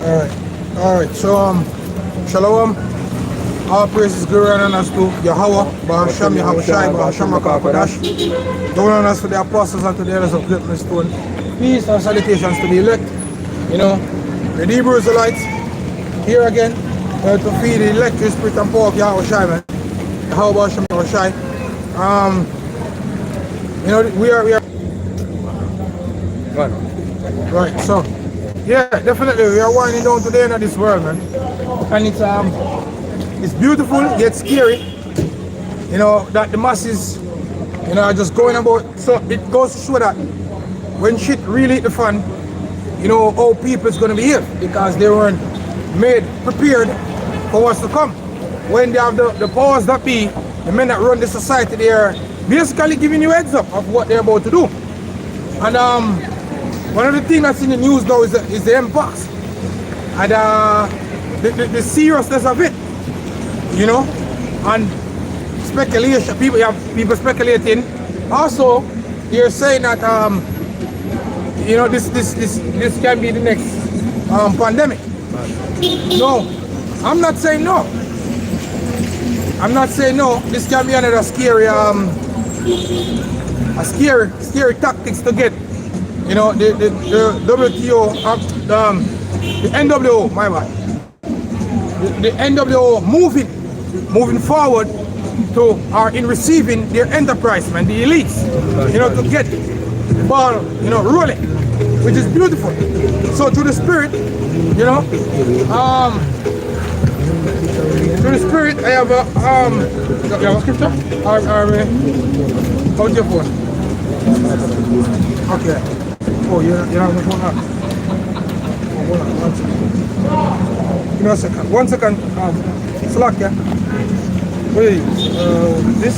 Alright, alright, so Shalom. All praises, glory and honors to Yahweh, Bahasham, Yahweh Shai, Bahasham, Makapadash. Glory and honors to the apostles and to the elders of greatness stone. Peace and salutations to the elect. You know, the Hebrew Israelites here again to feed the elect with spirit and power of Yahweh Shai, man. Yahweh Bahasham, Yahweh Shai. You know, we are right, so yeah, definitely we are winding down to the end of this world, man. And it's beautiful yet scary, you know, that the masses, you know, are just going about. So it goes to show that when shit really hit the fan, you know, how people is going to behave, because they weren't prepared for what's to come. When they have the powers that be, the men that run the society, they are basically giving you heads up of what they're about to do. And one of the things that's in the news now is the Mpox and the seriousness of it, you know, and speculation. People speculating. Also, they're saying that you know, this can be the next pandemic. No, I'm not saying no. I'm not saying no. This can be another scary scary tactics to get, you know, the WTO, the NWO, my bad. The NWO moving forward to in receiving their enterprise, man, the elites, you know, to get the ball, you know, rolling, which is beautiful. So through the spirit, you know, through the spirit, I have a you have a scripture? How's your phone? Okay. Oh, you're not on the phone now. Oh, hold on, 1 second. Give me a second. 1 second. Slack, yeah? What do you use? This?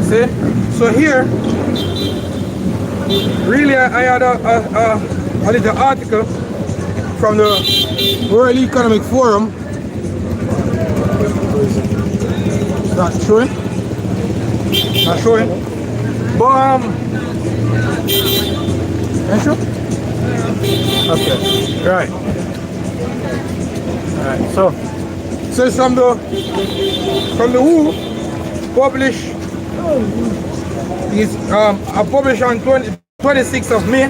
See? So here, really, I had a little article from the World Economic Forum. Not showing? Not showing? But, you sure? Okay, right. Alright, so it's from the WHO published is published on 26th of May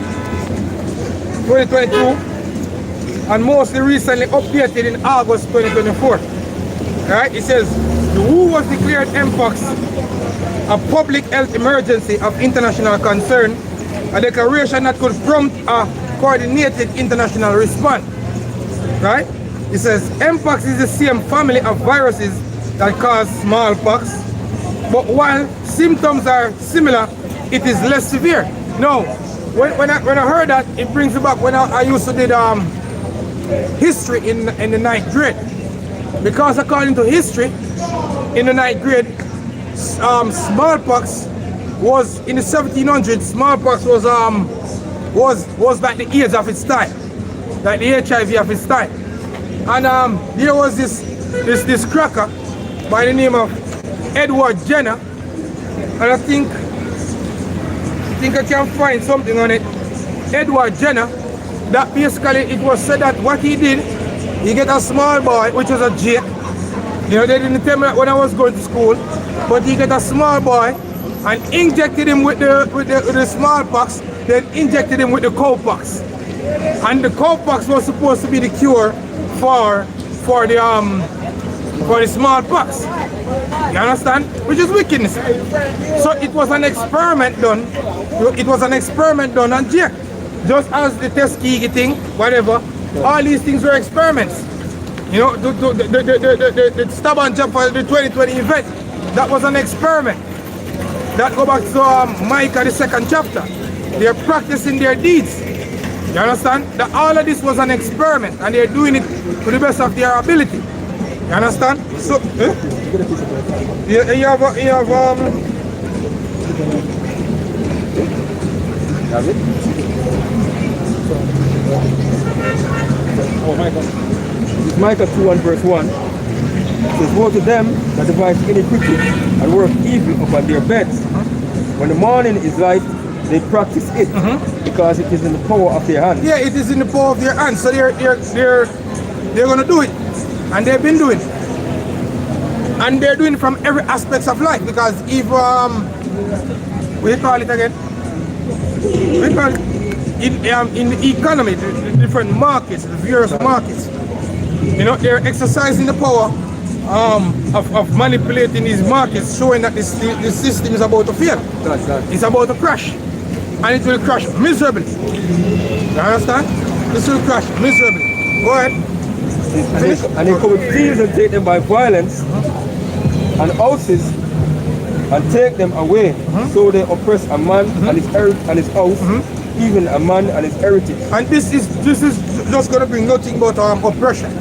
2022 and mostly recently updated in August 2024. Alright, it says the WHO was declared Mpox a public health emergency of international concern, a declaration that could prompt a coordinated international response. Right? It says Mpox is the same family of viruses that cause smallpox, but while symptoms are similar, it is less severe. No, when I heard that, it brings me back when I used to do history in the 9th grade, because according to history in the 9th grade, smallpox was in the 1700s. Smallpox was like the AIDS of its time, like the HIV of its time. And there was this cracker by the name of Edward Jenner, and I think I can find something on it. Edward Jenner, that basically it was said that what he did, he get a small boy, which was a Jake. You know, they didn't tell me that when I was going to school, but he got a small boy and injected him with the smallpox, then injected him with the cowpox. And the cowpox was supposed to be the cure for the smallpox. You understand? Which is wickedness. So it was an experiment done. It was an experiment done on Jake. Just as the Tuskegee thing, whatever, all these things were experiments. You know, the stubborn jump for the 2020 event, that was an experiment. That go back to Micah, the 2nd chapter. They're practicing their deeds. You understand? That all of this was an experiment, and they're doing it to the best of their ability. You understand? So, you have Have it? Oh, Micah. It's Micah 2 and verse 1. It says, woe to them that devise iniquity and work evil upon their beds. When the morning is light, they practice it because it is in the power of their hands. Yeah, it is in the power of their hands. So they're gonna do it, and they've been doing it, and they're doing it from every aspect of life. Because if what do you call it again? What do you call it? In the economy, the different markets, the various markets, you know, they're exercising the power of manipulating these markets, showing that this system is about to fail. It's about to crash, and it will crash miserably. You understand? This will crash miserably. Go ahead. And they come with thieves and take them by violence and houses and take them away. So they oppress a man and his house, even a man and his heritage. And this is just going to bring nothing but oppression.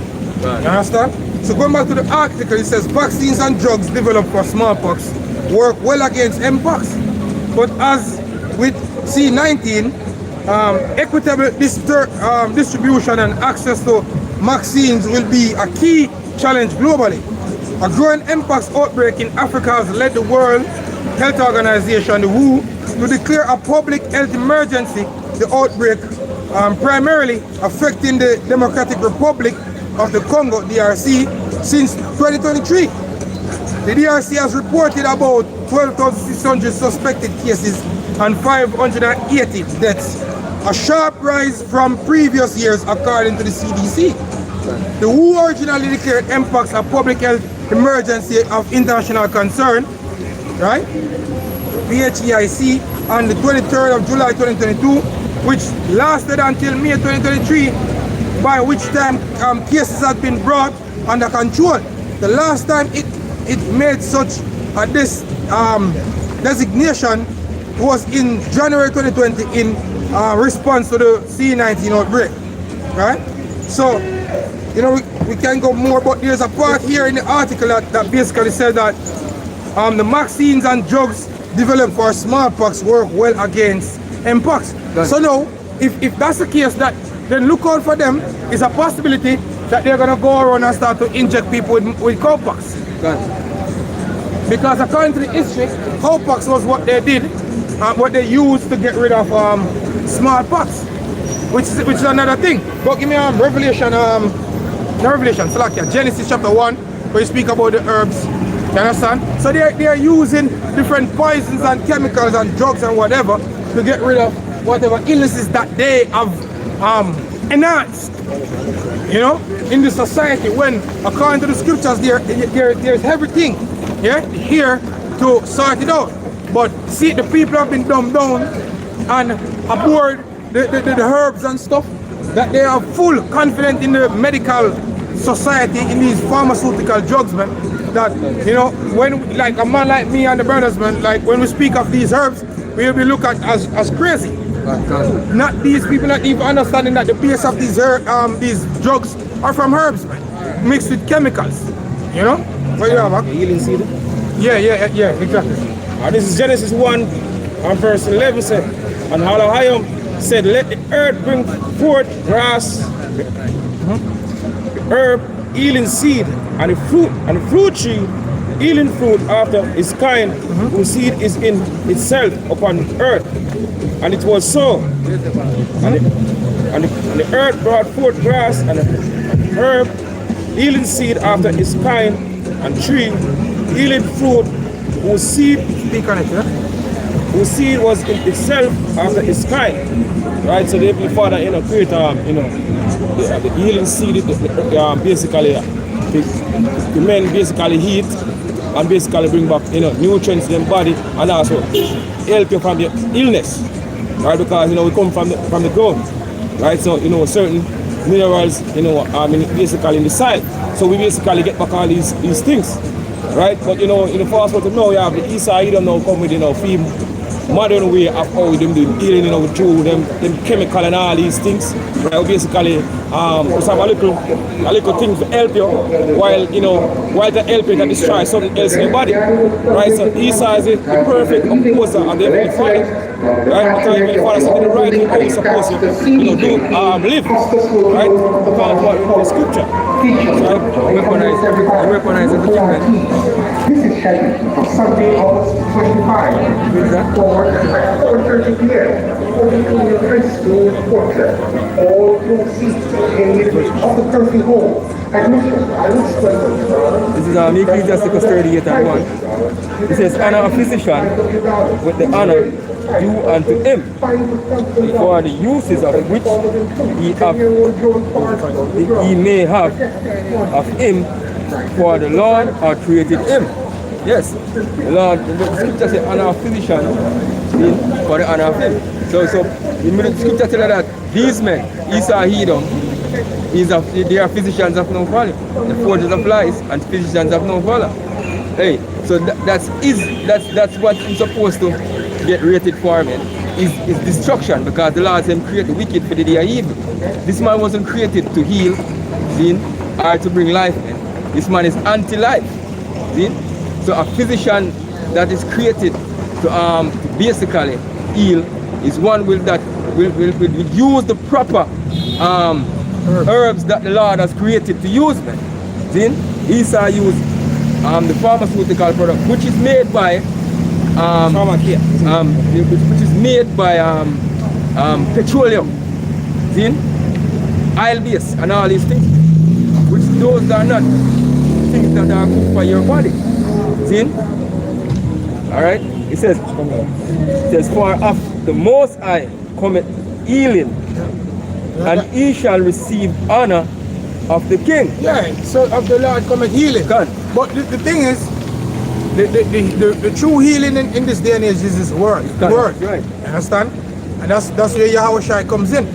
Right. You understand? So going back to the article, it says vaccines and drugs developed for smallpox work well against mpox. But as with C19, equitable distribution and access to vaccines will be a key challenge globally. A growing mpox outbreak in Africa has led the World Health Organization, the WHO, to declare a public health emergency. The outbreak primarily affecting the Democratic Republic of the Congo, DRC, since 2023. The DRC has reported about 12,600 suspected cases and 580 deaths, a sharp rise from previous years according to the CDC. The WHO originally declared mpox a public health emergency of international concern, right? PHEIC, on the 23rd of July 2022, which lasted until May 2023, by which time cases had been brought under control. The last time it made such a designation was in January 2020 in response to the C19 outbreak, right? So, you know, we can go more, but there's a part here in the article that basically said that the vaccines and drugs developed for smallpox work well against mpox. So now, if that's the case, then look out for them. It's a possibility that they're gonna go around and start to inject people with cowpox. Because according to the history, cowpox was what they did, what they used to get rid of smallpox, which is another thing. But give me Genesis chapter 1, where you speak about the herbs. You understand? So they're using different poisons and chemicals and drugs and whatever to get rid of whatever illnesses that they have enhanced, you know, in the society, when according to the scriptures there's everything here to sort it out. But see, the people have been dumbed down and aboard the herbs and stuff, that they are full confident in the medical society, in these pharmaceutical drugs, man, that, you know, when like a man like me and the brothers, man, like when we speak of these herbs, we will be looked at as crazy. Not these people not even understanding that the base of these drugs are from herbs, man, mixed with chemicals. You know? What you have, man? Healing seed? Yeah, exactly. This is Genesis 1 and verse 11 said, and Halahayim said, let the earth bring forth grass, the herb, healing seed, and the fruit tree, healing fruit after its kind, whose seed is in itself upon the earth. And it was so. And the earth brought forth grass and herb, healing seed after its kind, and tree, healing fruit, whose seed, speak on it, whose seed was in itself after its kind. Right, so the Heavenly Father, you know, create, you know, the healing seed, basically, the men basically heat and basically bring back, you know, nutrients in the body, and also help you from the illness, right? Because, you know, we come from the ground, right? So, you know, certain minerals, you know, basically in the soil. So we basically get back all these things, right? But, you know, in the first one to know, you have the east side, you don't know, come with, you know, modern way of how them do healing, you know, through them chemical and all these things. Right? Basically, just have a little thing to help you while the help you to destroy something else in your body. Right? So Esau is the perfect opposer of the Heavenly Father. Right? Because Heavenly Father said the right thing how we're supposed to live. Right? According to what the scripture. Right? Weaponize everything, man. This is scheduled for Sunday, August 25, for 4:30 p.m. Only High School Portrait. All proceeds paid of the country home. This is Ecclesiasticus 38:1. It says, honor a physician with the honor due unto him, for the uses of which he may have of him, for the Lord hath created him. Yes, the Lord, the scripture says, honor a physician for the honor of him. So the scripture tells that these men, Esau, Edom, they are physicians of no value. The forgers of lies and physicians of no value. Hey, so that's what is supposed to get rated for, man. Is destruction, because the Lord said create the wicked for the day of evil. This man wasn't created to heal, see, or to bring life, man. This man is anti-life. See? So a physician that is created to basically heal is one that will use the proper herbs that the Lord has created to use, man. See? Esau used the pharmaceutical product, which is made by which is made by petroleum, see? Oil base and all these things, which those are not things that are good for your body. See? Alright? It says, for of the Most High cometh healing, and he shall receive honor of the king. Yeah, so of the Lord cometh healing. God. But the thing is, the true healing in this day and age is His word. The word. Right. You understand? And that's where Yahweh Shai comes in.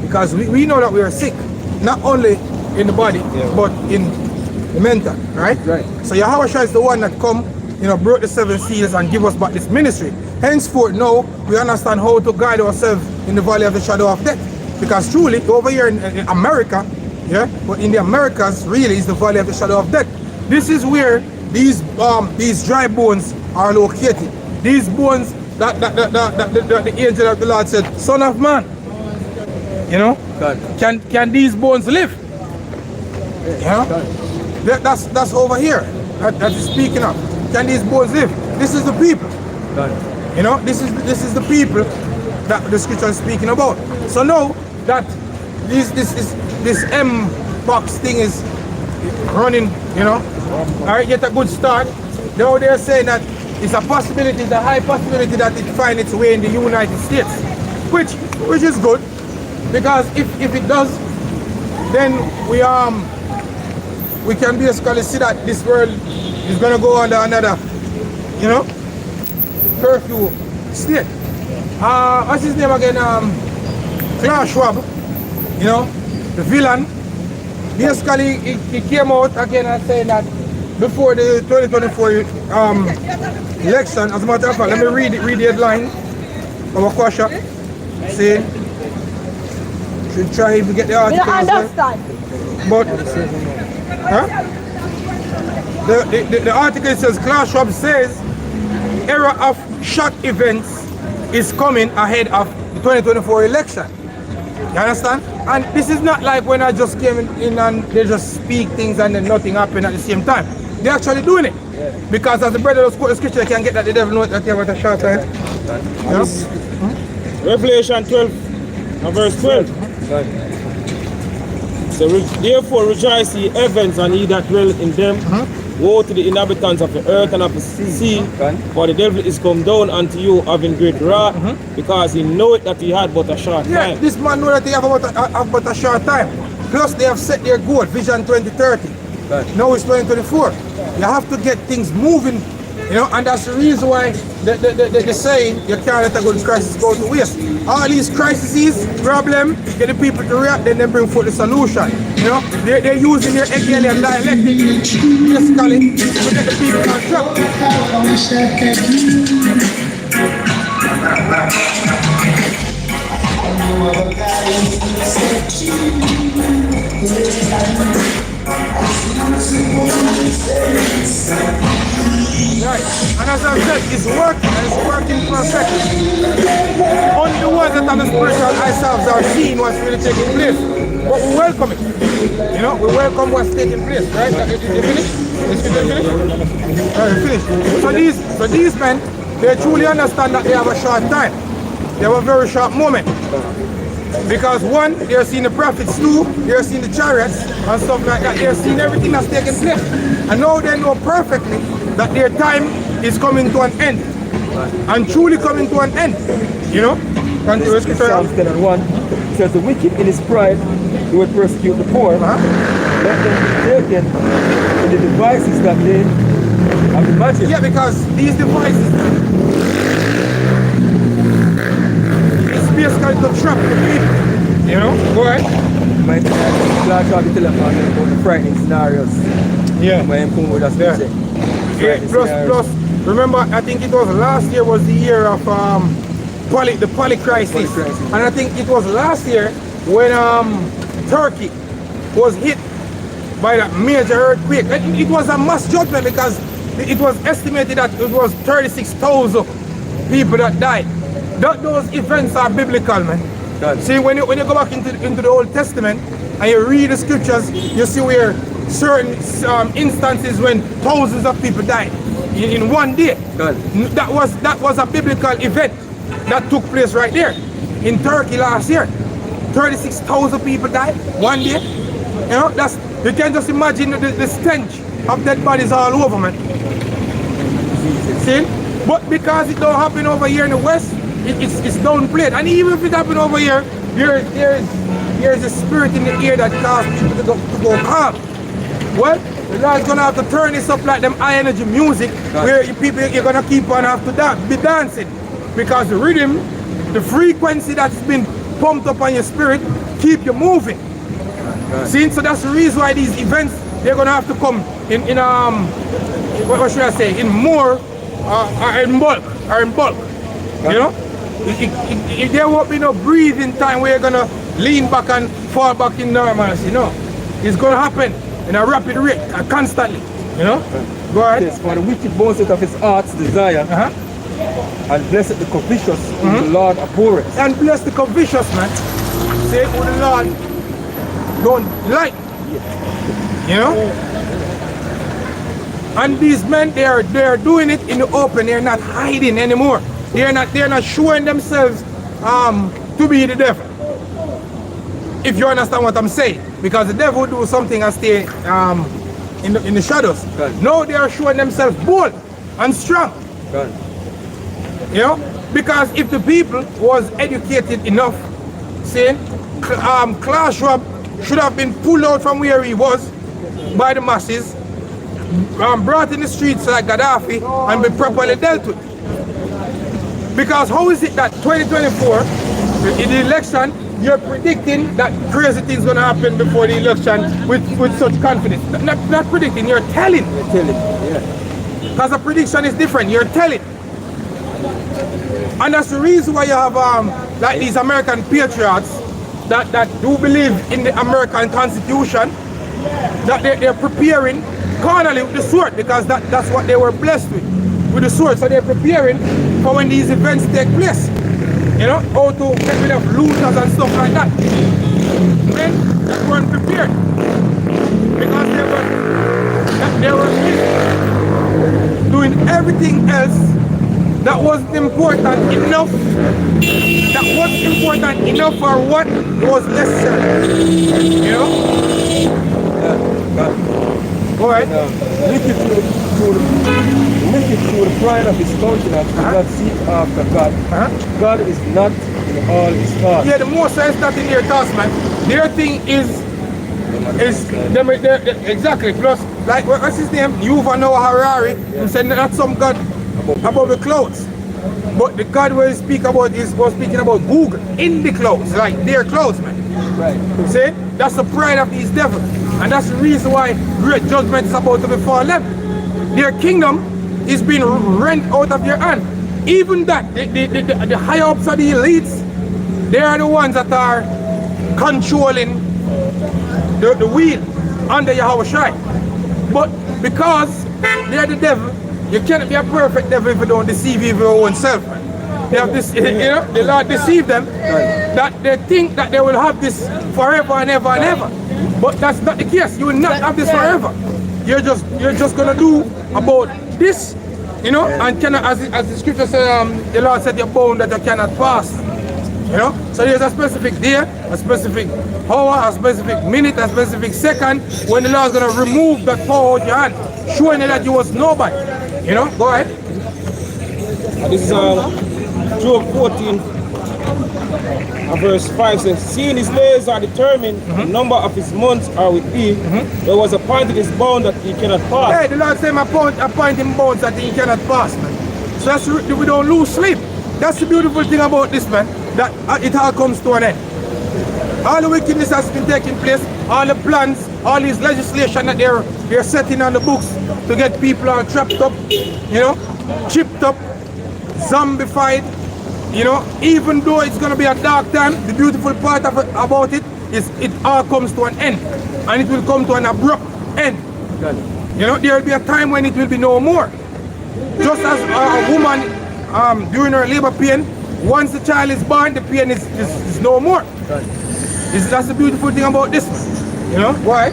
Because we know that we are sick, not only in the body, but in the mental, right? Right. So Yahweh Shai is the one that come, broke the 7 seals and give us back this ministry. Henceforth, now we understand how to guide ourselves in the valley of the shadow of death. Because truly, over here in America, but in the Americas, really is the valley of the shadow of death. This is where these dry bones are located. These bones that the angel of the Lord said, Son of man, God. can these bones live? That's over here. That is speaking of. Can these bones live? This is the people. God. This is the people that the scripture is speaking about. So now that this M box thing is running, alright, get a good start. Now they're saying that it's a possibility, it's a high possibility that it find its way in the United States, which is good, because if it does, then we can basically see that this world is gonna go under another, curfew state. What's his name again? Klaus Schwab, the villain. Basically, he came out again and saying that before the 2024 election, as a matter of fact, let me read the headline of Aquasha saying, should try to get the article as well. But the article says, Klaus Schwab says, era of shock events is coming ahead of the 2024 election. You understand? And this is not like when I just came in and they just speak things and then nothing happened at the same time. They're actually doing it. Because as the brother of the scripture, they can get that the devil knows that they have a short time. Revelation 12 and verse 12. So therefore rejoice ye heavens and ye that dwell in them. Woe to the inhabitants of the earth and of the sea, for the devil is come down unto you having great wrath, because he knoweth that he had but a short time. This man know that they have but a short time. Plus they have set their goal, Vision 2030. Now it's 2024. You have to get things moving, and that's the reason why the saying, you can't let a good crisis go to waste. All these crises, problem, get the people to react, then they bring forth the solution. They're using their Hegelian dialectic basically to get the people on track. Right. And as I said, it's working and it's working perfectly. Only the ones that have the spiritual ourselves are seeing what's really taking place. But we welcome it. You know, we welcome what's taking place, right? You finished? Is it finished? Alright, finished. So these men, they truly understand that they have a short time. They have a very short moment. Because one, they're seeing the prophets, two, they're seeing the chariots and stuff like that. They're seeing everything that's taking place. And now they know perfectly that their time is coming to an end. And truly coming to an end. You know? Psalms 10 and 1 says the wicked in his pride he would persecute the poor. Let them be taken in the devices that they have imagined. Yeah, because these devices it's basically to trap the people. You know? Go ahead. My glad to tell them about the frightening scenarios. Yeah. My come with us. Yeah. Plus, remember, I think it was last year was the year of the poly crisis. And I think it was last year when Turkey was hit by that major earthquake. It was a mass judgment because it was estimated that it was 36,000 people that died. Those events are biblical, man. God. See, when you go back into the Old Testament and you read the scriptures, you see where certain instances when thousands of people died in one day. God. That was a biblical event that took place right there in Turkey last year. 36,000 people died one day. You know, you can just imagine the stench of dead bodies all over, man. See? But because it don't happen over here in the West, it's downplayed. And even if it happen over here, there's a spirit in the air that causes people to go calm. Well, the Lord's gonna have to turn this up like them high energy music, where you're gonna keep on have to be dancing. Because the rhythm, the frequency that's been pumped up on your spirit, keep you moving. See, so that's the reason why these events, they're gonna have to come in what should I say, in more in bulk. You know? There won't be no breathing time where you're gonna lean back and fall back in normalcy. No, it's gonna happen in a rapid rate, constantly. You know. Go ahead. Yes, for the wicked bones of his heart's desire, and blessed the covetous whom the Lord abhorreth. And bless the covetous, man. Say who the Lord don't like. You know. And these men, they are doing it in the open. They're not hiding anymore. They're not showing themselves to be the devil. If you understand what I'm saying, because the devil will do something and stay in the shadows. Good. No, they are showing themselves bold and strong. Good. You know, because if the people was educated enough, saying Klaus Schwab should have been pulled out from where he was by the masses, brought in the streets like Gaddafi and be properly dealt with. Because how is it that 2024, in the election, you're predicting that crazy things going to happen before the election with such confidence? Not predicting, you're telling. You're telling, yeah. Because a prediction is different, you're telling. And that's the reason why you have like these American patriots that do believe in the American Constitution, that they're preparing carnally with the sword, because that's what they were blessed with the sword. So they're preparing for when these events take place. You know, how to get rid of looters and stuff like that. Men that weren't prepared, because they were doing everything else that wasn't important enough. That wasn't important enough for what was necessary. You know? Go ahead. Wicked through the pride of his countenance does not seek after God. God is not in all his thoughts. Yeah, the most is not in their thoughts, man. Their thing is them, exactly. Plus, like what's his name? Yuval Noah Harari. He said not some God above the clouds, but the God where he speak about was speaking about Google in the clouds, like their clouds, man. Right. See, that's the pride of these devils, and that's the reason why great judgment is about to befall them. Their kingdom is being rent out of their hand. Even that, the higher ups of the elites, they are the ones that are controlling the wheel under Yahweh Shai. But because they're the devil, you cannot be a perfect devil if you don't deceive even your own self. They have this, you know, the Lord deceived them that they think that they will have this forever and ever and ever. But that's not the case. You will not have this forever. You're just gonna do about this, you know, and cannot, as the scripture says, the Lord said you're bound that you cannot pass. You know? So there's a specific day, a specific hour, a specific minute, a specific second when the Lord's gonna remove that power out your hand, showing you that you was nobody. You know? Go ahead. And this is Job 14 and verse 5 says, seeing his days are determined, the number of his months are with thee, there was appointed his bound that he cannot pass. Hey, the Lord said appoint him bounds that he cannot pass, man. So that's, we don't lose sleep. That's the beautiful thing about this, man, that it all comes to an end. All the wickedness has been taking place, all the plans, all these legislation that they're setting on the books to get people all trapped up, you know, chipped up, zombified, you know, even though it's going to be a dark time, the beautiful part about it is it all comes to an end, and it will come to an abrupt end. You know, there will be a time when it will be no more. Just as a woman during her labor pain, once the child is born, the pain is no more. That's the beautiful thing about this, you know. Why?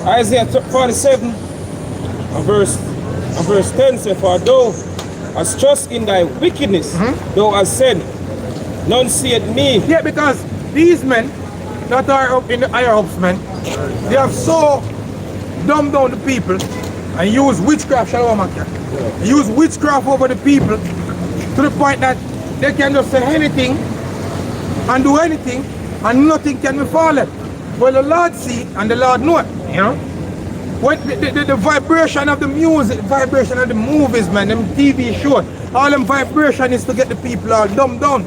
Isaiah 47 and verse 10 says, for thou hast trust in thy wickedness, thou hast said, none seeth me. Yeah, because these men that are up in the higher ups, man, they have so dumbed down the people and use witchcraft, use witchcraft over the people to the point that they can just say anything and do anything and nothing can befall them. Well, the Lord see and the Lord know it, you know. When the vibration of the music, vibration of the movies, man, them TV shows, all them vibration is to get the people all dumbed down.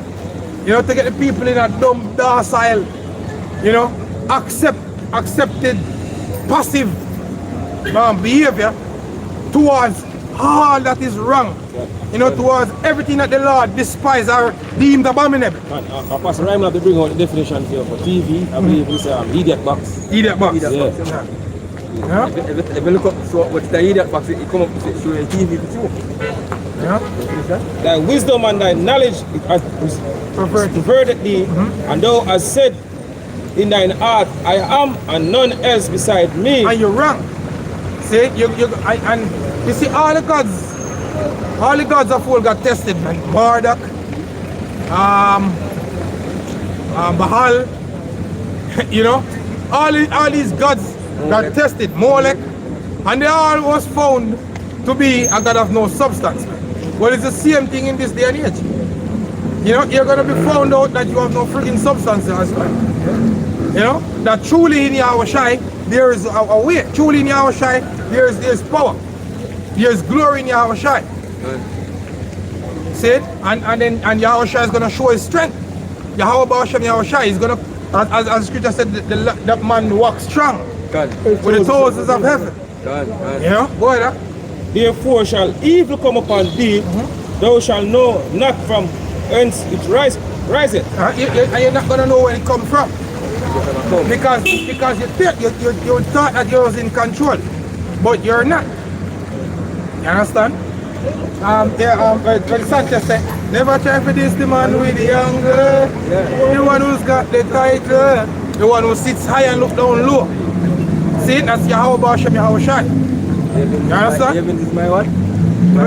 You know, to get the people in a dumb, docile, you know, accepted, passive behavior towards all that is wrong. You know, towards everything that the Lord despises or deemed abominable. Pastor Rhyme have to bring out the definition here for TV. I believe it's idiot box. Idiot box. Yeah. Yeah. If you look up so what's the idiot box, it come up showing TV too. Yeah. Thy wisdom and thy knowledge has perverted thee, and thou hast said in thine heart, I am and none else beside me. And you're wrong. See, and you see all the gods of old got tested, man. Marduk, Baal, you know, all these gods got tested, Molech, and they all was found to be a god of no substance. Well, it's the same thing in this day and age. You know, you're gonna be found out that you have no freaking substance as well. You know, that truly in Yahweh Shai, there is a way. Truly in Yahweh Shai, there's power. There's glory in Yahweh Shai. See it? And Yahweh Shai is gonna show his strength. Yahweh Shai is gonna, as the scripture said, that man walks strong with the toes of heaven. You know, go ahead. Therefore shall evil come upon thee, thou shalt know not from whence it riseth. You're not gonna know where it comes from. Because you thought that you was in control, but you're not. You understand? When Sanchez said, never try for this the man with the younger, the one who's got the title, the one who sits high and look down low. See, that's Yahweh Hashem, Yahweh Shai. You understand? Heaven is my what?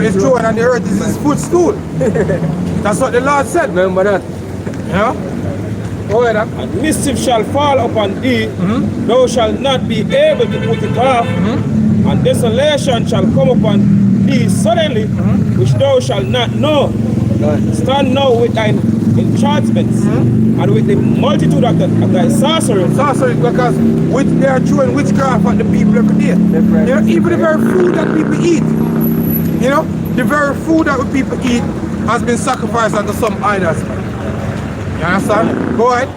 It's true, and the earth is his footstool. That's what the Lord said. Remember that. You know? Go ahead. And mischief shall fall upon thee, thou shalt not be able to put it off, and desolation shall come upon thee suddenly, which thou shalt not know. Stand now with thine enchantments, and with the multitude of thy sorcery. Sorcery, because they are throwing witchcraft at the people every day. You know, even the very food that people eat, you know, the very food that people eat has been sacrificed unto some idols. You understand? Go ahead.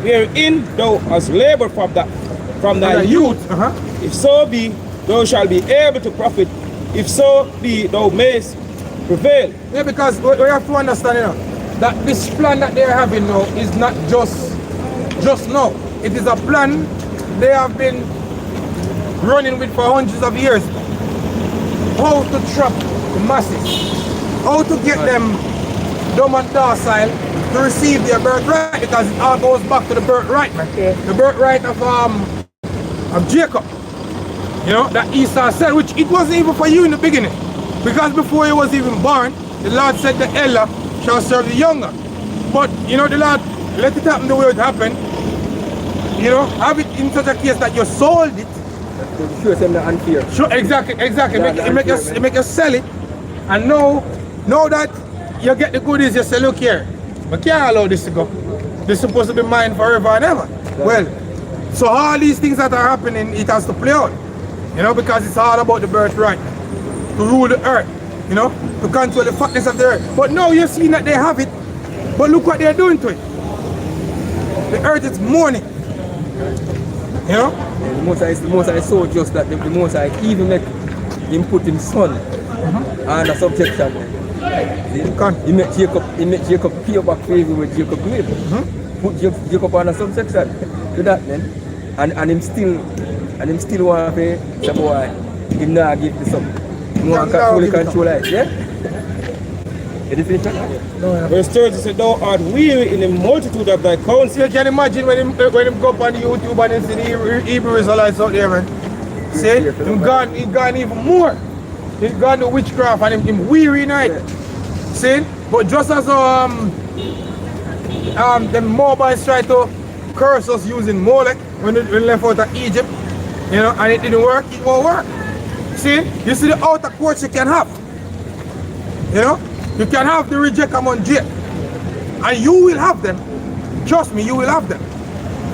Wherein thou hast labored from thy youth, if so be, thou shalt be able to profit. If so be, thou mayest prevail. Yeah, because we have to understand, you know, that this plan that they're having now is not just now. It is a plan they have been running with for hundreds of years. How to trap the masses, how to get them dumb and docile to receive their birthright, because it all goes back to the birthright, man. The birthright of Jacob. You know, that Esau said, which it wasn't even for you in the beginning. Because before he was even born, the Lord said the elder shall serve the younger. But, you know, the Lord let it happen the way it happened. You know, have it in such a case that you sold it. Sure, them the unfair. Sure, exactly. Yeah, Make you sell it. And know that you get the goodies, you say, look here, I can't allow this to go. This is supposed to be mine forever and ever. Yeah. Well, so all these things that are happening, it has to play out. You know, because it's all about the birthright. To rule the earth, you know, to control the fatness of the earth. But now you're seeing that they have it, but look what they're doing to it. The earth is mourning. You know? The most I saw just that the most I even make him put him son under subjection. He make Jacob pay back favor with Jacob grave. Put Jacob under subjection to that then. And him still want to pay the boy, him not give the son. No one can fully control it, yeah? You finish that? Verse 30 said, thou art weary in the multitude of thy counsel. You can imagine when him go up on YouTube and see the Hebrew Israelites out there, man. See? He gone even more. He gone to witchcraft and him weary night. See? But just as the Moabites try to curse us using Molech when they left out of Egypt, you know, and it didn't work, it won't work. See? You see the outer courts you can have. You know? You can have the reject among J. And you will have them. Trust me, you will have them.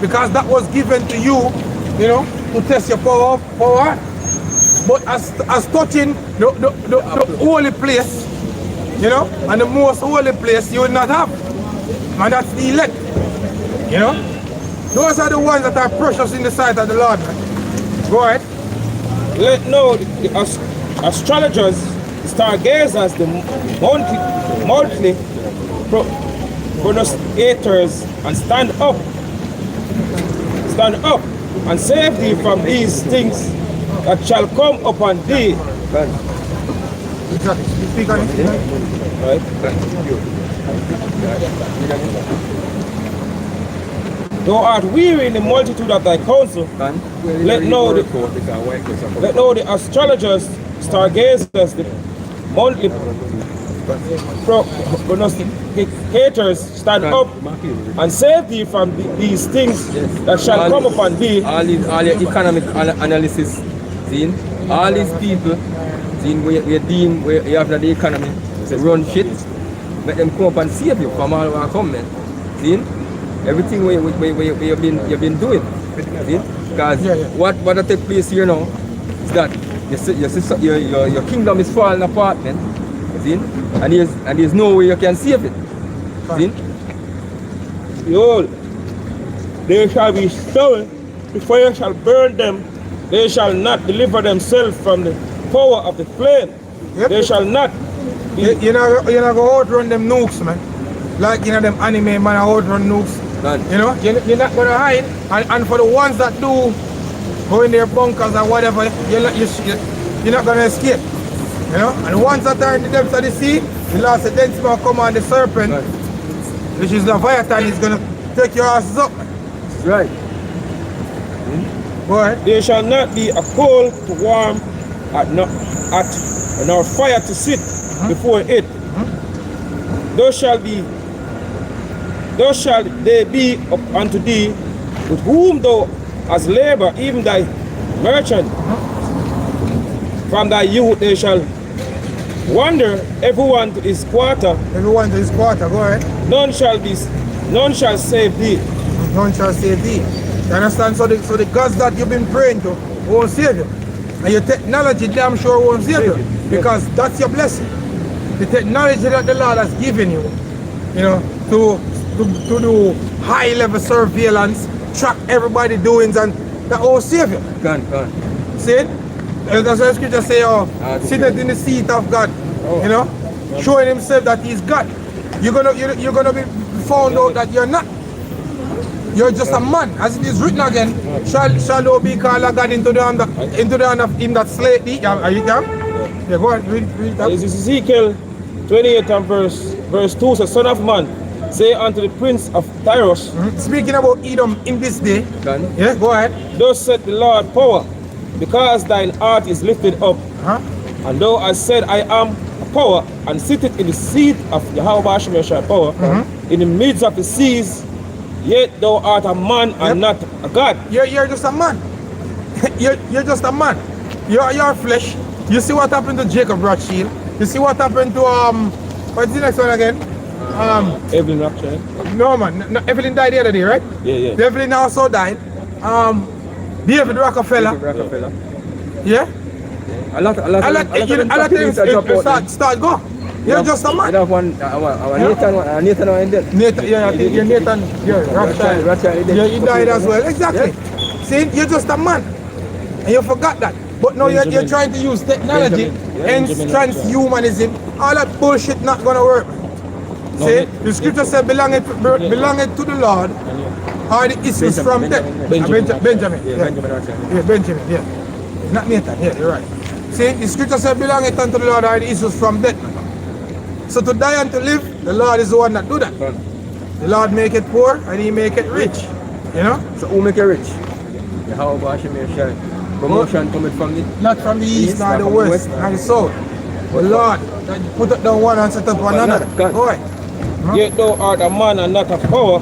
Because that was given to you, you know, to test your power. But as touching the holy place, you know, and the most holy place, you will not have. And that's the elect. You know? Those are the ones that are precious in the sight of the Lord. Man. Go ahead. Let know the astrologers, stargazers, the monthly prognosticators, and stand up and save thee from these things that shall come upon thee. Exactly. You speak on it. Right? Thou art weary in the multitude of thy counsel. Let know the astrologers, stargazers, the monthly prognosticators stand up and save thee from these things that shall come upon thee. All your economic analysis, seen? All these people, seen, we have the economy, they run shit, let them come up and save you from all what come, man. Seen? Everything you've been doing, see? Because what take place here now is that your kingdom is falling apart, man. See? And there's no way you can save it. See? Behold, they shall be stolen, the fire shall burn them, they shall not deliver themselves from the power of the flame. Yep. They shall not be. You know go outrun them nukes, man. Like, you know, them anime man outrun nukes. You know, you're not gonna hide, and for the ones that do go in their bunkers or whatever, you're not gonna escape. You know, and the ones that are in the depths of the sea, the Lord said, then will come on the serpent, which is Leviathan, is gonna take your asses up. Right. Go ahead. There shall not be a coal to warm nor fire to sit before it. Thus shall they be up unto thee, with whom thou hast labour, even thy merchant. From thy youth they shall wander, everyone to his quarter. Everyone to his quarter, go ahead. None shall save thee. None shall save thee. You understand? So the gods that you've been praying to won't save you. And your technology damn sure won't save you. Because that's your blessing. The technology that the Lord has given you, you know, to do high level surveillance, track everybody doings, and that will save you. Gone. See it? That's what the scripture say, seated in the seat of God, you know, showing himself that he's God. you're gonna be found out that you're not. You're just a man, as it is written again. Shall thou be called a God into the hand of him that slayed thee? Are you there? Yeah, go ahead, read that. This is Ezekiel 28 and verse 2 says, Son of man, say unto the prince of Tyrus, Speaking about Edom in this day. Done. Yeah, go ahead. Thus said the Lord power, because thine heart is lifted up, and thou hast said, I am a power, and sitteth in the seat of Yahweh Shemeshai power, in the midst of the seas, yet thou art a man and not a God. You're just a man. you're just a man. You're flesh. You see what happened to Jacob Rothschild? You see what happened to what's the next one again? Evelyn Rothschild. No man, Evelyn died the other day, right? Yeah. Evelyn also died. David Rockefeller. Yeah? A lot of things start go. You're just a man. You have one, Nathan ended. Nathan, yeah, I think you're Nathan, Rothschild. Yeah, he died as well. Exactly. Yeah. See, you're just a man. And you forgot that. But now you're trying to use technology, hence transhumanism. All that bullshit not gonna work. See, the scripture said belongeth to the Lord are the issues from death. Benjamin. Yeah, Benjamin, yeah. Not Nathan, yeah, you're right. See, the scripture said belongeth unto the Lord are the issues from death. So to die and to live, the Lord is the one that do that. The Lord make it poor and he make it rich. You know? So who make it rich? Yahweh Shemeshai. Promotion coming from the not from the east, nor the west, nor the south. But Lord, that you put it down one and set up one another. Go ahead. Yet thou art a man and not a power.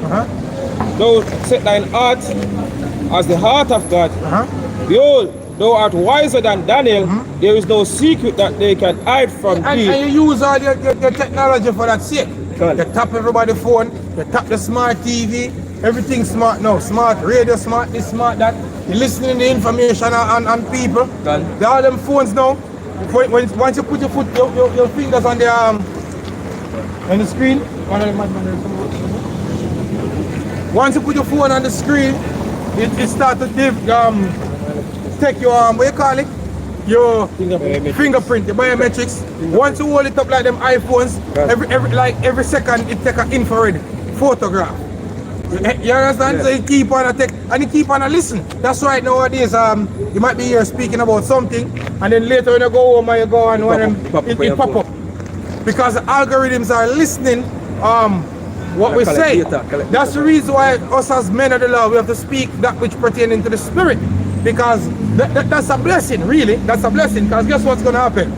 Thou set thine heart as the heart of God. Behold, thou art wiser than Daniel. There is no secret that they can hide from thee. And you use all your technology for that sake. You tap everybody's phone, you tap the smart TV, everything smart now. Smart radio, smart this, smart that. You're listening to the information on people. They all them phones now. Once you put your fingers on the screen, once you put your phone on the screen, it starts to take your what you call it? Your fingerprint, the biometrics. Once you hold it up like them iPhones, every second it take an infrared photograph. You understand? So you keep on take and you keep on listen. That's why nowadays you might be here speaking about something and then later when you go home and you go and it pop up. Because the algorithms are listening what we say. That's the reason why us as men of the law we have to speak that which pertain into the spirit. Because that's a blessing, really. That's a blessing. Because guess what's gonna happen?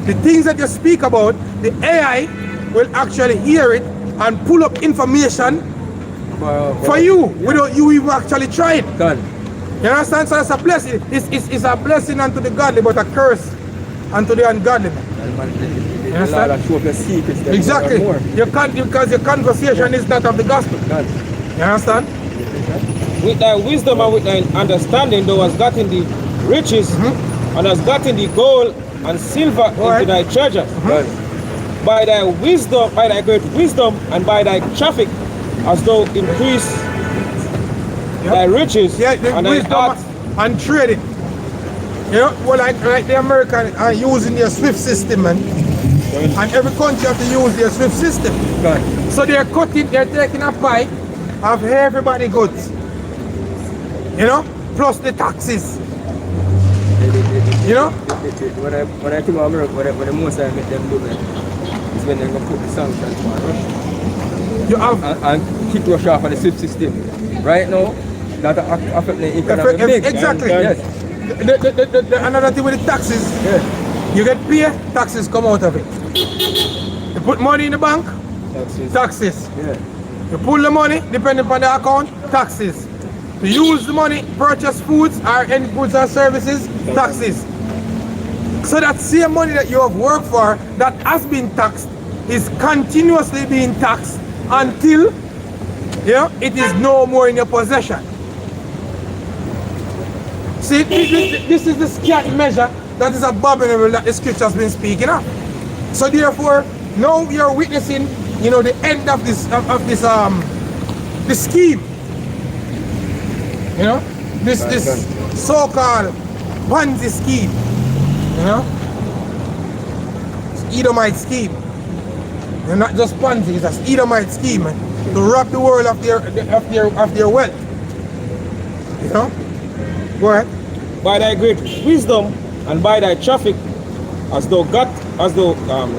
The things that you speak about, the AI will actually hear it and pull up information for you without you even actually trying. You understand? So that's a blessing. It's a blessing unto the godly, but a curse unto the ungodly. You understand? Exactly. Because your conversation is that of the gospel. You understand? With thy wisdom and with thy understanding, thou hast gotten the riches and hast gotten the gold and silver into thy treasures. By thy wisdom, by thy great wisdom, and by thy traffic, as thou increase thy riches and thy art and trading. You know, well, like the Americans are using their SWIFT system, man. And every country have to use their SWIFT system. So they're taking a pie of everybody goods. You know, plus the taxes. You know? When I think of America, when the most I make them do that, is when they're going to put the sanctions on Russia. You have and kick Russia off of the SWIFT system. Right now, that affect the economy big. Exactly. Yes. Another thing with the taxes, you get paid, taxes come out of it. You put money in the bank, taxes. You pull the money, depending upon the account, taxes. To use the money, purchase foods or any goods or services, taxes. So that same money that you have worked for that has been taxed is continuously being taxed until it is no more in your possession. See, this is the scarce measure that is abominable that the scripture has been speaking of. So therefore, now you're witnessing, the end of this the scheme. This so-called Ponzi scheme. Edomite scheme. They're not just Ponzi, it's a Edomite scheme, man, to rob the world of their wealth. You know? Go ahead. By thy great wisdom and by thy traffic, as thou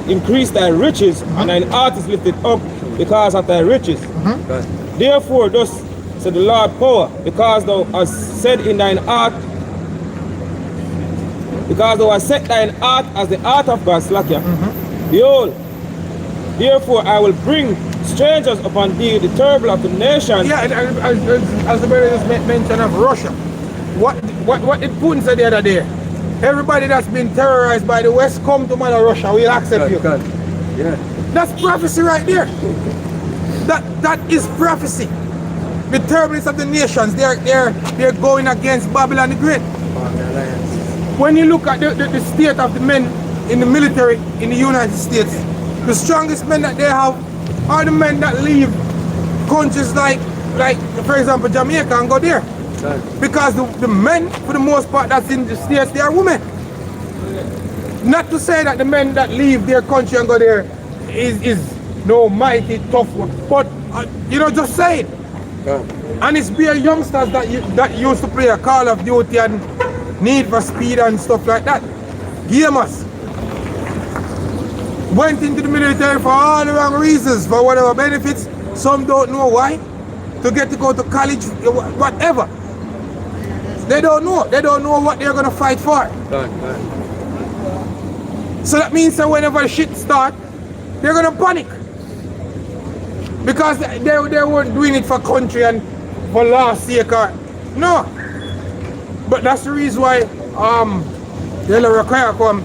increase thy riches, and thine heart is lifted up because of thy riches. Therefore, thus said the Lord power, because thou hast said in thine heart, because thou hast set thine heart as the heart of God, Slakia. Behold, therefore I will bring strangers upon thee, the terrible of the nations. Yeah, as the brother just mentioned of Russia. What did Putin say the other day? Everybody that's been terrorized by the West, come to Mother Russia, we'll accept you. Yeah. That's prophecy right there. That is prophecy. The terribleness of the nations, they're going against Babylon the Great. When you look at the state of the men in the military in the United States, the strongest men that they have are the men that leave countries like for example Jamaica and go there. Because the men, for the most part, that's in the States, they are women. Not to say that the men that leave their country and go there is no mighty tough one, but just say it. And it's bare youngsters that used to play a Call of Duty and Need for Speed and stuff like that. Gamers went into the military for all the wrong reasons, for whatever benefits. Some don't know why. To get to go to college, whatever. They don't know. They don't know what they're gonna fight for. So that means that whenever shit starts, they're gonna panic. Because they weren't doing it for country and for law's sake. No. But that's the reason why they'll require come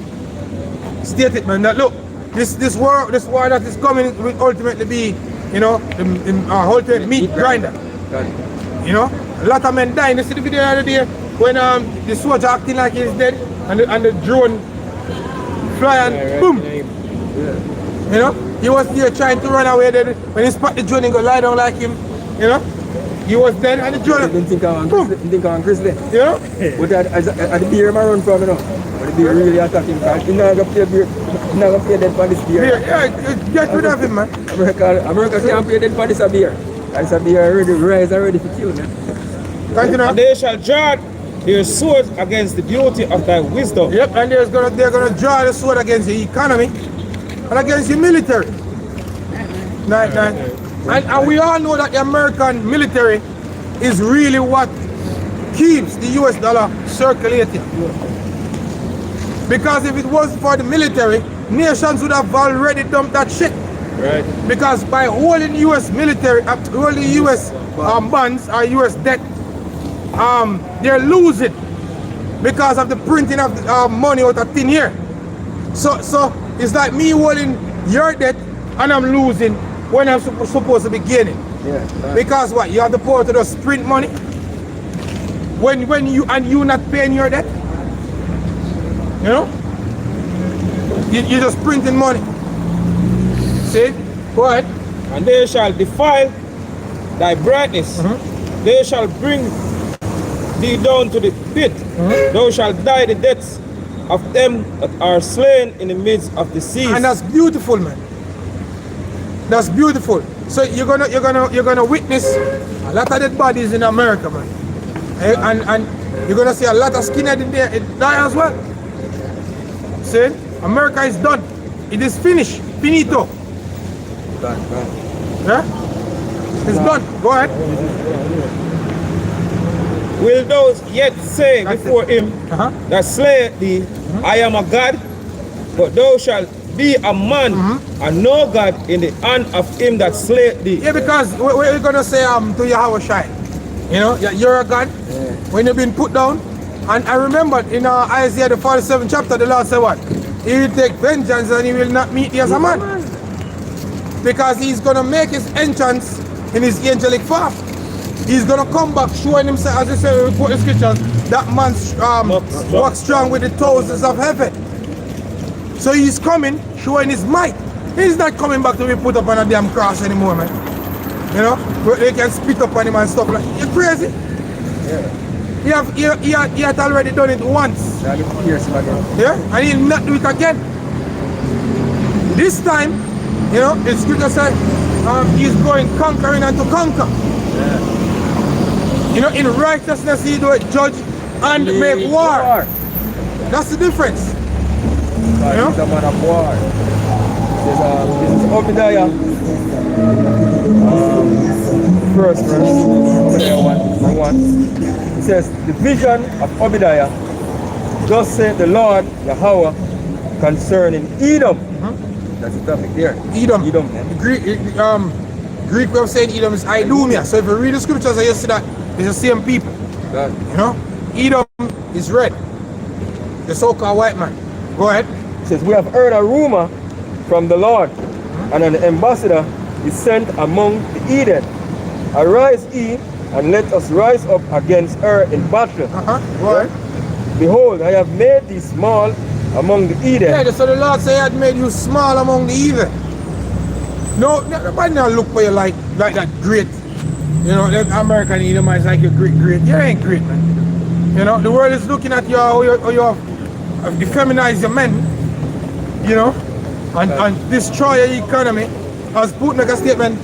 state it, man, that look, this war that is coming will ultimately be, the ultimate meat grinder. You know? A lot of men dying. You see the video the other day when the soldier acting like he's dead and the drone fly and boom. You know? He was there trying to run away. Then when he spot the drone, he go lie down like him. You know? He was dead and the drone. Didn't think I'm Grizzly. You know? But at the beer I run from, you know. But the beer really attacking. He's not going to play beer. He's not going to play dead for this beer. Yeah, get rid of him, man. America can't play dead for this beer. This beer already rise already for kill, man. Continue. And they shall draw their swords against the beauty of thy wisdom. Yep, and they're gonna draw the sword against the economy and against the military. And we all know that the American military is really what keeps the US dollar circulating. Because if it wasn't for the military, nations would have already dumped that shit. Right. Because by holding US military, holding US bonds or US debt, they're losing because of the printing of money out of thin air. So it's like me holding your debt and I'm losing when I'm supposed to be gaining. Yeah, right. Because what? You have the power to just print money when you not paying your debt. You know? You're just printing money. See? Go ahead. And they shall defile thy brightness. They shall bring thee down to the pit. Thou shalt die the deaths of them that are slain in the midst of the seas. And that's beautiful, man. That's beautiful. So you're gonna witness a lot of dead bodies in America, man. And you're gonna see a lot of skinhead in there die as well. See? America is done. It is finished. Finito. Done. Yeah? It's done. Go ahead. Will those yet say before him that slay thee, I am a God, but thou shalt be a man and no God in the hand of him that slay thee. Yeah, because we're gonna say to Yahweh Shai, you know, you're a God when you've been put down. And I remember in Isaiah the 47th chapter, the Lord said what? He will take vengeance and he will not meet thee as a man. Because he's gonna make his entrance in his angelic form. He's gonna come back showing himself, as he said, we quote the scriptures, that man walks strong with the thousands of heaven. So he's coming, showing his might. He's not coming back to be put up on a damn cross anymore, man. You know, where they can spit up on him and stuff like that. You're crazy. Yeah. He had already done it once. Yeah, and he'll not do it again. This time, You know, the scripture says he's going conquering and to conquer. You know, in righteousness he do judge and make war. That's the difference. But Yeah. he's a man of war. This is Obadiah. First verse, Obadiah 1. It says, the vision of Obadiah, thus said the Lord Yahweh concerning Edom. That's the topic there. Edom. Edom. Greek way of saying Edom is Idumea. So if you read the scriptures, you see that it's the same people. God. You know, Edom is red. The so-called white man. Go ahead. It says, we have heard a rumor from the Lord, and an ambassador is sent among the Eden. Arise ye, and let us rise up against her in battle. Go ahead. Behold, I have made thee small among the Eden. Yeah, so the Lord say he had made you small among the heathen. No, nobody now look for you like that great. You know, that American Edomites like you're great. You ain't great, man. You know, the world is looking at you how you have effeminized your men, you know, and destroy your economy. As Putin make a statement,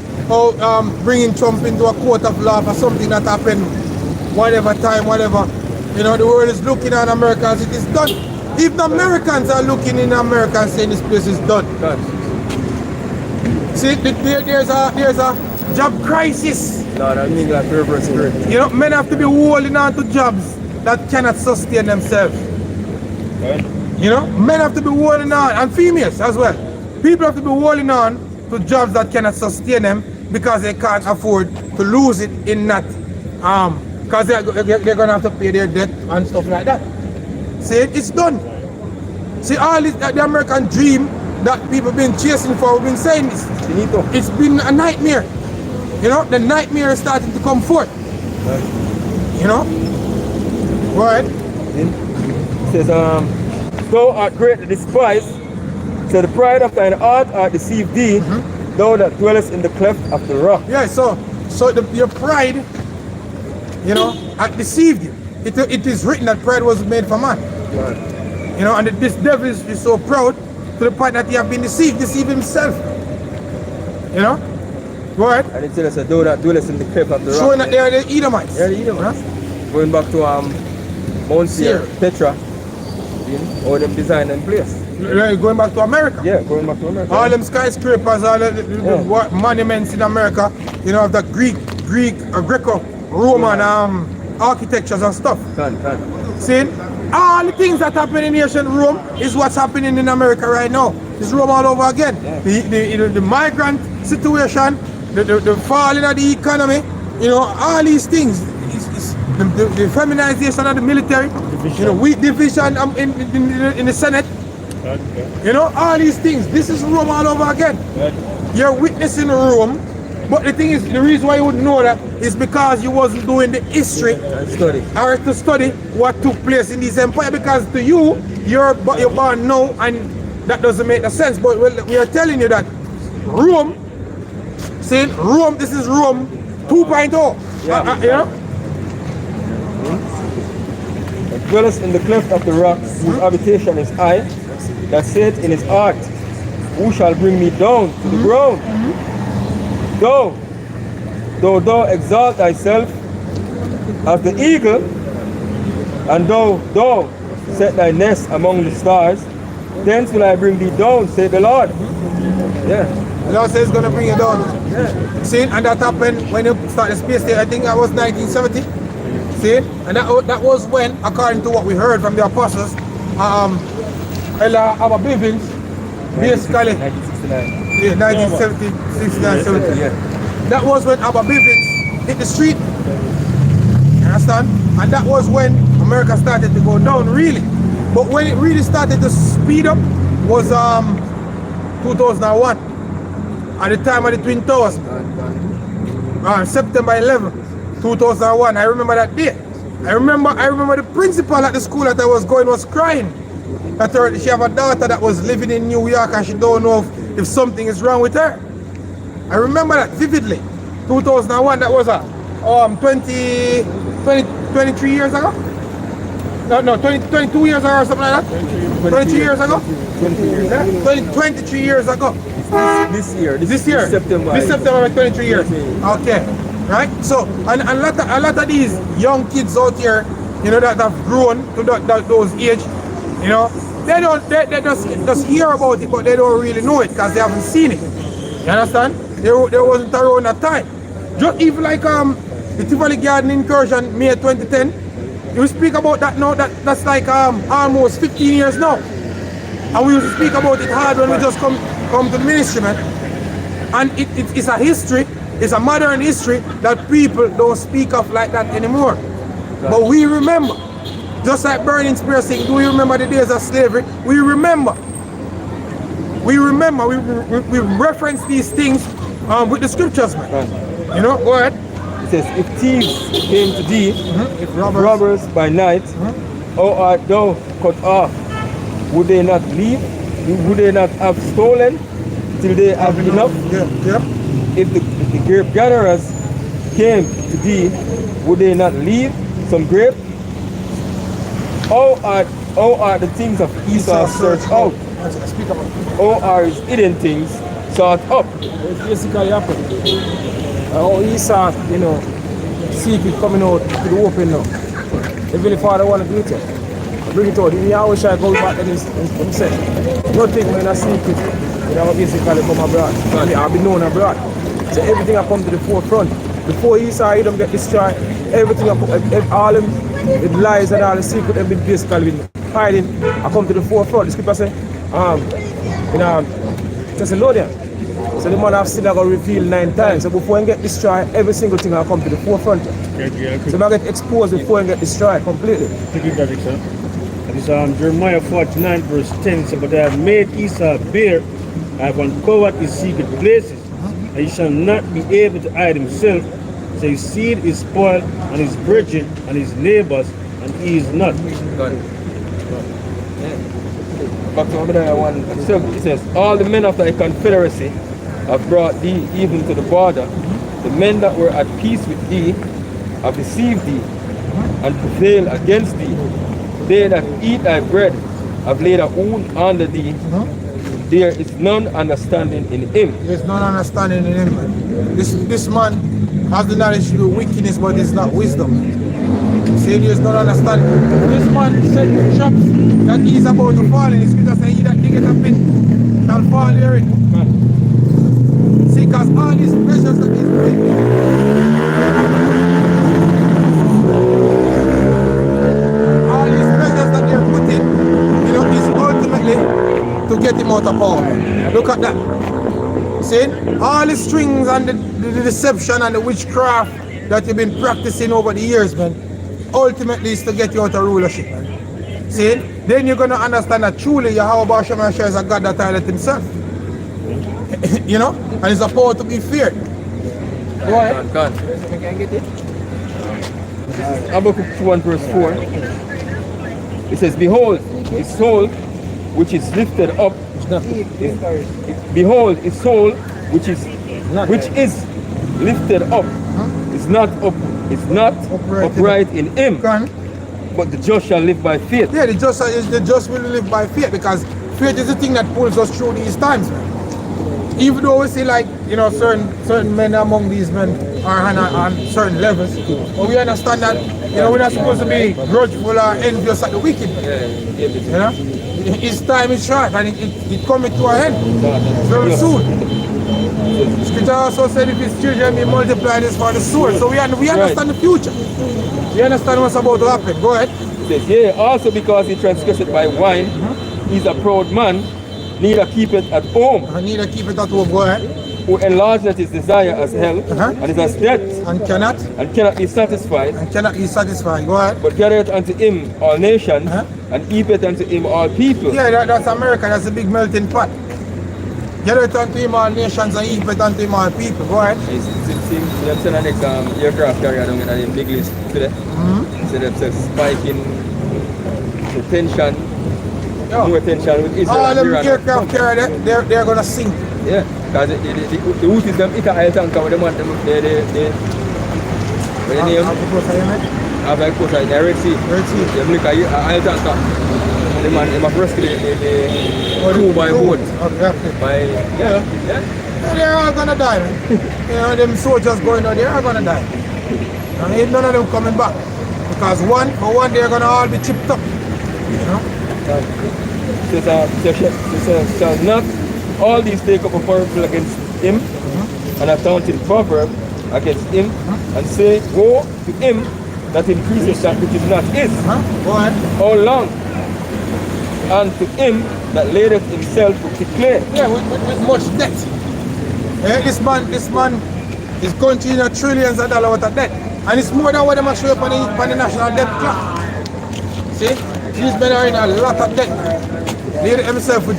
bringing Trump into a court of law for something that happened, whatever time, whatever. You know, the world is looking at America as it is done. Even Americans are looking in America and saying this place is done. See, there's a job crisis. No, that means like perverse spirit. You know, men have to be holding on to jobs that cannot sustain themselves. You know, men have to be holding on, and females as well. People have to be holding on to jobs that cannot sustain them because they can't afford to lose it in that, because they're gonna have to pay their debt and stuff like that. See, it's done. See, all this, the American dream that people been chasing for, we've been saying this. It's been a nightmare. You know, the nightmare is starting to come forth. You know? Go ahead. It says, thou art greatly despised, so the pride of thine heart art deceived thee, thou that dwellest in the cleft of the rock. Yeah, so your pride, you know, had deceived you. It is written that pride was made for man. You know, and this devil is so proud to the point that he have been deceived himself. You know? Go ahead. And it says, thou that dwellest in the cleft of the rock. Showing that they are the Edomites. Yeah, the Edomites. Going back to Mount Seir, Petra, all them design and place. Going back to America. Yeah, going back to America. All them skyscrapers, all the monuments in America, you know, of the Greek, Greco-Roman architectures and stuff. See, all the things that happen in ancient Rome is what's happening in America right now. It's Rome all over again. Yeah. The migrant situation, the falling of the economy, you know, all these things. The feminization of the military, you know, weak division in the Senate. You know, all these things. This is Rome all over again. You're witnessing Rome, but the thing is, the reason why you wouldn't know that is because you wasn't doing the history or to study what took place in this empire. Because to you, you're born now, and that doesn't make no sense. But we are telling you that Rome, saying Rome, this is Rome 2.0. You know. Dwellest in the cleft of the rock, whose habitation is high, that saith in his heart, who shall bring me down to the ground? Thou exalt thyself as the eagle, and thou set thy nest among the stars, thence will I bring thee down, saith the Lord. Yeah. The Lord says he's going to bring you down. Yeah. See, and that happened when you started the space station. I think that was 1970. See, and that was when, according to what we heard from the apostles, Abba Bivens, basically, 1969. yeah, 1970, 69, 70. Yeah. That was when Abba Bivens hit the street. You understand? And that was when America started to go down, really. But when it really started to speed up was 2001, at the time of the Twin Towers, September 11th. 2001, I remember that day. I remember the principal at the school that I was going was crying. That she have a daughter that was living in New York and she don't know if something is wrong with her. I remember that vividly. 2001, that was 23 years ago. no, 22 years ago or something like that? 22 years ago? 20 years. Yeah? 23 years ago. This year. This year? September. This September, 23 years. Okay. Right? So, and a lot of these young kids out here, you know, that have grown to those age, you know, they just hear about it, but they don't really know it because they haven't seen it. You understand? They wasn't around that time. Just even like the Tivoli Garden incursion, May 2010, you speak about that now, that's like almost 15 years now. And we used to speak about it hard when we just come to the ministry, man. And it's a history, it's a modern history that people don't speak of like that anymore. But we remember, just like Burning Spear saying, do we remember the days of slavery? We remember. We reference these things with the scriptures, man. You know, go ahead. It says, if thieves came to thee, if robbers by night, how art thou cut off? Would they not leave? Would they not have stolen till they have enough? Yeah. If the grape gatherers came to thee, would they not leave some grape? How are the things of Esau searched out? Speak about it. How are his hidden things sought up? It's basically happened. How Esau, you know, secret coming out to the open now. If the father want to do it, bring it out. He always try to go back and himself. Nothing when a secret, you know, basically come abroad. I'll be known abroad. So everything I come to the forefront. Before Esau, he don't get destroyed. Everything, all them the lies and all the secret have been basically hiding. I come to the forefront. The scripture say, Thessalonians. So the man have sin I got revealed 9 times. So before I get destroyed, every single thing I come to the forefront. So I get exposed before I get destroyed completely. Thank you, Brother Sir. That is Jeremiah 49 verse 10. So, but I have made Esau bare, I have uncovered his secret places, and he shall not be able to hide himself. So his seed is spoiled, and his brethren, and his neighbors, and he is not. Back to another one. So it says, all the men of thy confederacy have brought thee even to the border. The men that were at peace with thee have deceived thee and prevailed against thee. They that eat thy bread have laid a wound under thee. There is none understanding in him. There's none understanding in him, man. This man has the knowledge to do wickedness, but it's not wisdom. Say there's no understanding. This man set the traps that he's about to fall in. The scripture says, he that diggeth a pit shall fall therein. See, because all these measures that he's doing, all these measures that they're putting, you know, is ultimately to get him out of power. Look at that. See, all the strings and the deception and the witchcraft that you've been practicing over the years, man, ultimately is to get you out of rulership. See, then you're going to understand that truly Yahweh Shem Hashem is a God that highlights himself. You know, and it's a power to be feared. Go ahead. God. Habakkuk 2 verse 4. It says, behold, his soul which is lifted up. Behold, his soul which is lifted up is not upright in him. But the just shall live by faith. Yeah, the just will live by faith, because faith is the thing that pulls us through these times, man. Even though we see, like, you know, certain men among these men are on certain levels, but we understand that, you know, we're not supposed to be grudgeful or envious at the wicked. You know, his time is short and it coming to an end very soon. Scripture also said, if his children be multiplied, is for the sword. So we understand the future. We understand what's about to happen. Go ahead. It says, yea, also because he transgressed by wine, he's a proud man, neither keep it at home. Neither keep it at home. Go ahead. Who enlargeth his desire as hell, and is as death, and cannot be satisfied. Go ahead. But gathereth unto him all nations, and eateth unto him all people. Yeah, that's America. That's a big melting pot. Gathereth unto him all nations, and eateth unto him all people. Go ahead. They've sent an next aircraft carrier down in the big list today. So they've said spiking the tension, more tension with Israel. All them aircraft carrier, they're going to sink. Yeah, because the Houthis them hit a oil tanker with them want them, what the name? have like push like the Red Sea. Red Sea. Them look at I'll talk. The man, them have rescued the crew by boat. Exactly. By, yeah. They're all gonna die, man. You know, them soldiers going out, they're all gonna die. And ain't none of them coming back. Because for one, they're gonna all be chipped up. You know? Shall not all these take up a parable against him, and a taunting proverb against him, and say, woe to him that increases that which is not his. Go ahead. How long? And to him that ladeth himself with the clay. Yeah, with much debt. Yeah, this man is going to trillions of dollars worth of debt. And it's more than what they must show up on the national debt clock. See? These men are in a lot of debt. They himself and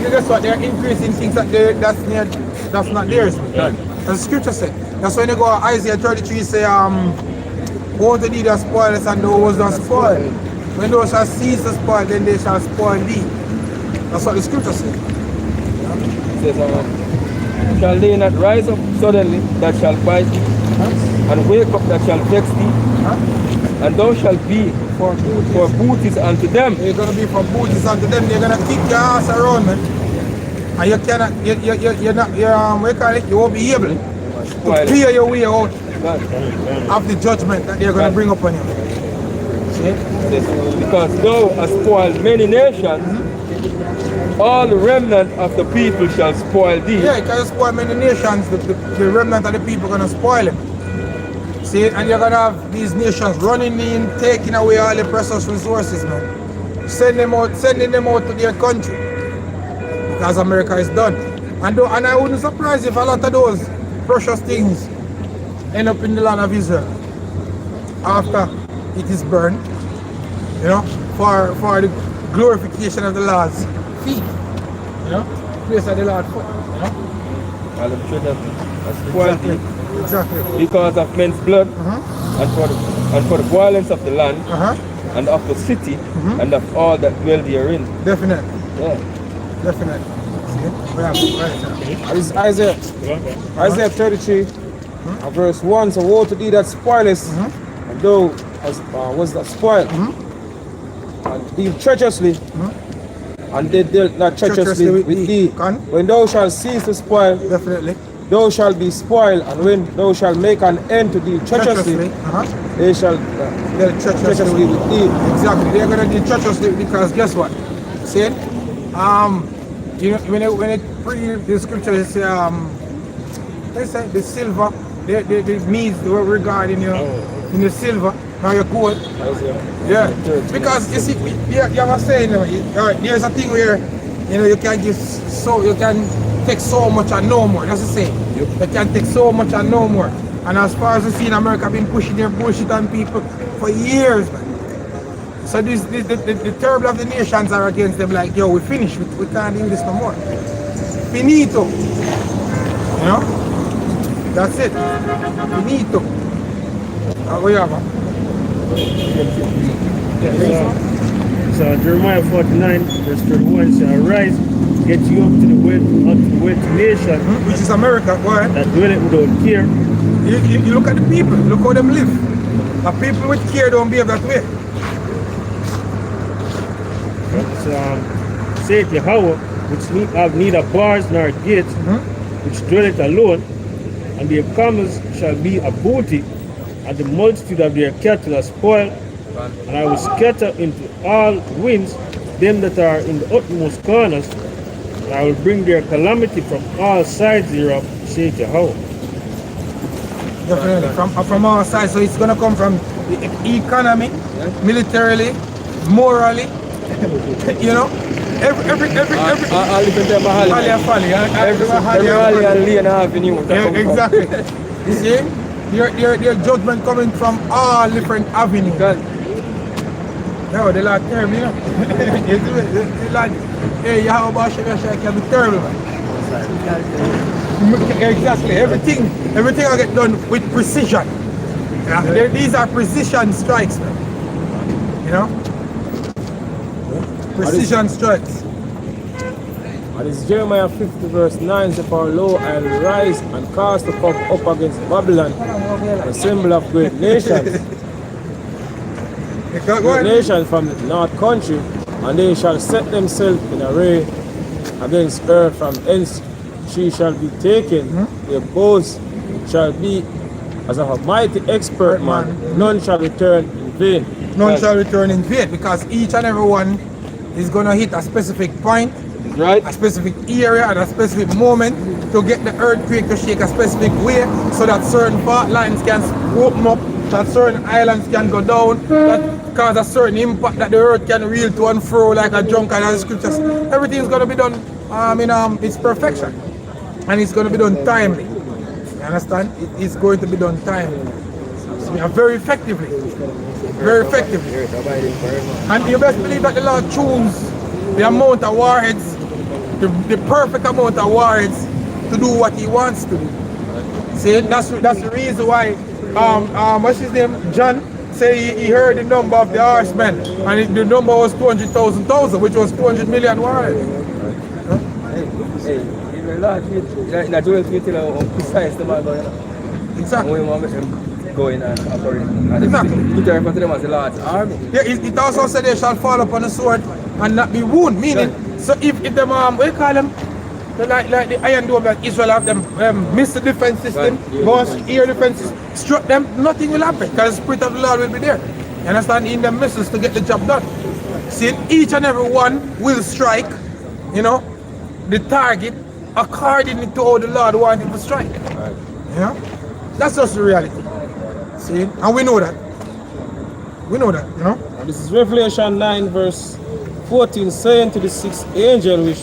guess what? They're increasing things that's not theirs. As the scripture said. That's when you go Isaiah 33 say, won't thee that spoil us and thou was not spoiled. When thou shalt cease to spoil, then they shall spoil thee. That's what the scripture says. It says, shall they not rise up suddenly that shall bite thee, and wake up that shall vex thee, and thou shalt be for booties unto them. You're gonna be for booties unto them. They're gonna kick your ass around, man. And you cannot, you're not, you won't be able to clear your way out of the judgment that they're gonna bring upon you. See? Because thou hast spoiled many nations, all the remnant of the people shall spoil thee. Yeah, because you spoil many nations, the remnant of the people are gonna spoil them. See, and you're gonna have these nations running in, taking away all the precious resources, man. Sending them out to their country. Because America is done. And I wouldn't surprise if a lot of those precious things end up in the land of Israel after it is burned, you know, for the glorification of the Lord's feet, you know, place of the Lord's foot, you know. All the children are spoiled Exactly. because of men's blood, and for the violence of the land, and of the city, and of all that dwell therein. Definitely. Yeah. Definitely. See? Right. And this is Isaiah 33, verse 1. So woe to thee that spoilest, and thou was not spoiled. And deal treacherously, and they dealt not treacherously with thee. When thou shalt cease to spoil, Definitely. thou shalt be spoiled, and when thou shalt make an end to deal treacherously, they shall deal treacherously with thee. Exactly. They're gonna deal treacherously because guess what? See? You know, when it read the scripture, they say they say the silver, the needs were regarding you in the silver, now your gold. Yeah. Because you see, you have a saying, there's a thing where you can you can take so much and no more. That's the saying. You can take so much and no more. And as far as we see in America, been pushing their bullshit on people for years, man. So the terrible of the nations are against them like, yo, we finished, we can't do this no more. Finito. You know? That's it. Finito. What you have, man? So Jeremiah 49, verse 31 says, arise, get you up to the wealth nation, Which is America, go ahead. that dwelleth without care. You look at the people, look how them live. The people with care don't behave that way. Saith Yahweh, which have neither bars nor gates, which dwelleth alone, and their camels shall be a booty, and the multitude of their cattle are spoiled, and I will scatter into all winds them that are in the utmost corners, and I will bring their calamity from all sides thereof, saith Yahweh. Definitely, from our side. So it's gonna come from the economy, militarily, morally, you know, every All different type of Holly. Every Holly and Lane Avenue. Exactly. You see, your judgment coming from all different avenues. No, the Lord terrible, you know. The Lord, hey, Yahweh can be terrible, man. Exactly. Everything will get done with precision. Yeah? These are precision strikes, man. You know? Precision strikes. And it's Jeremiah 50 verse 9 says, for lo, I will rise and cast the cup up against Babylon, a symbol of great nations. Go great ahead. nations from the north country, and they shall set themselves in array against her, from hence she shall be taken. Their bows shall be as of a mighty expert man, none shall return in vain. None shall return in vain, because each and every one is going to hit a specific point, Right? a specific area at a specific moment to get the earthquake to shake a specific way, so that certain fault lines can open up, that certain islands can go down, that cause a certain impact, that the earth can reel to and fro like a drunkard, as the scriptures. Everything is going to be done in its perfection, and it's going to be done timely. You understand? It is going to be done timely. So, very effectively. Very effectively. And you best believe that the Lord choose the amount of warheads, the perfect amount of warheads to do what he wants to do. See, that's the reason why what's his name? John say he heard the number of the horsemen, and the number was 200,000, which was 200 million warheads. Hey, even large, in a dual field, precise the man going. Exactly. We want them going and operating. And Exactly. it refer to them as a large army. Yeah, it also said they shall fall upon the sword and not be wounded. Meaning, so if them what you call them, like the Iron Dome that Israel have them missed the defense system, Right. go on air defenses, struck them, nothing will happen, because the Spirit of the Lord will be there. You understand? In the missiles to get the job done. See, each and every one will strike, you know, the target according to how the Lord wanted to strike. Right. You know? That's just the reality. See? And we know that. We know that, you know? And this is Revelation 9 verse 14, saying to the sixth angel, which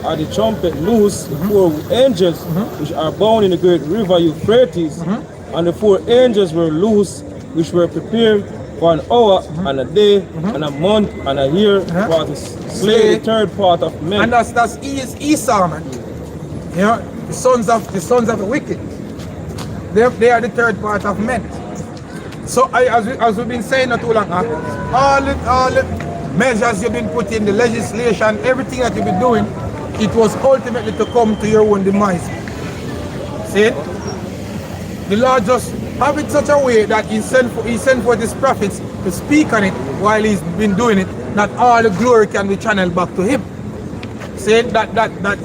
are the trumpet loose, the four angels which are bound in the great river Euphrates, and the four angels were loose, which were prepared for an hour and a day and a month and a year for to slay the third part of men. And that's Esau, man. You know, the sons of the wicked. They are the third part of men. So as we've been saying not too long, all the measures you've been putting, the legislation, everything that you've been doing, it was ultimately to come to your own demise. See? The Lord just have it such a way that he sent for his prophets to speak on it while he's been doing it, that all the glory can be channeled back to him. Saying that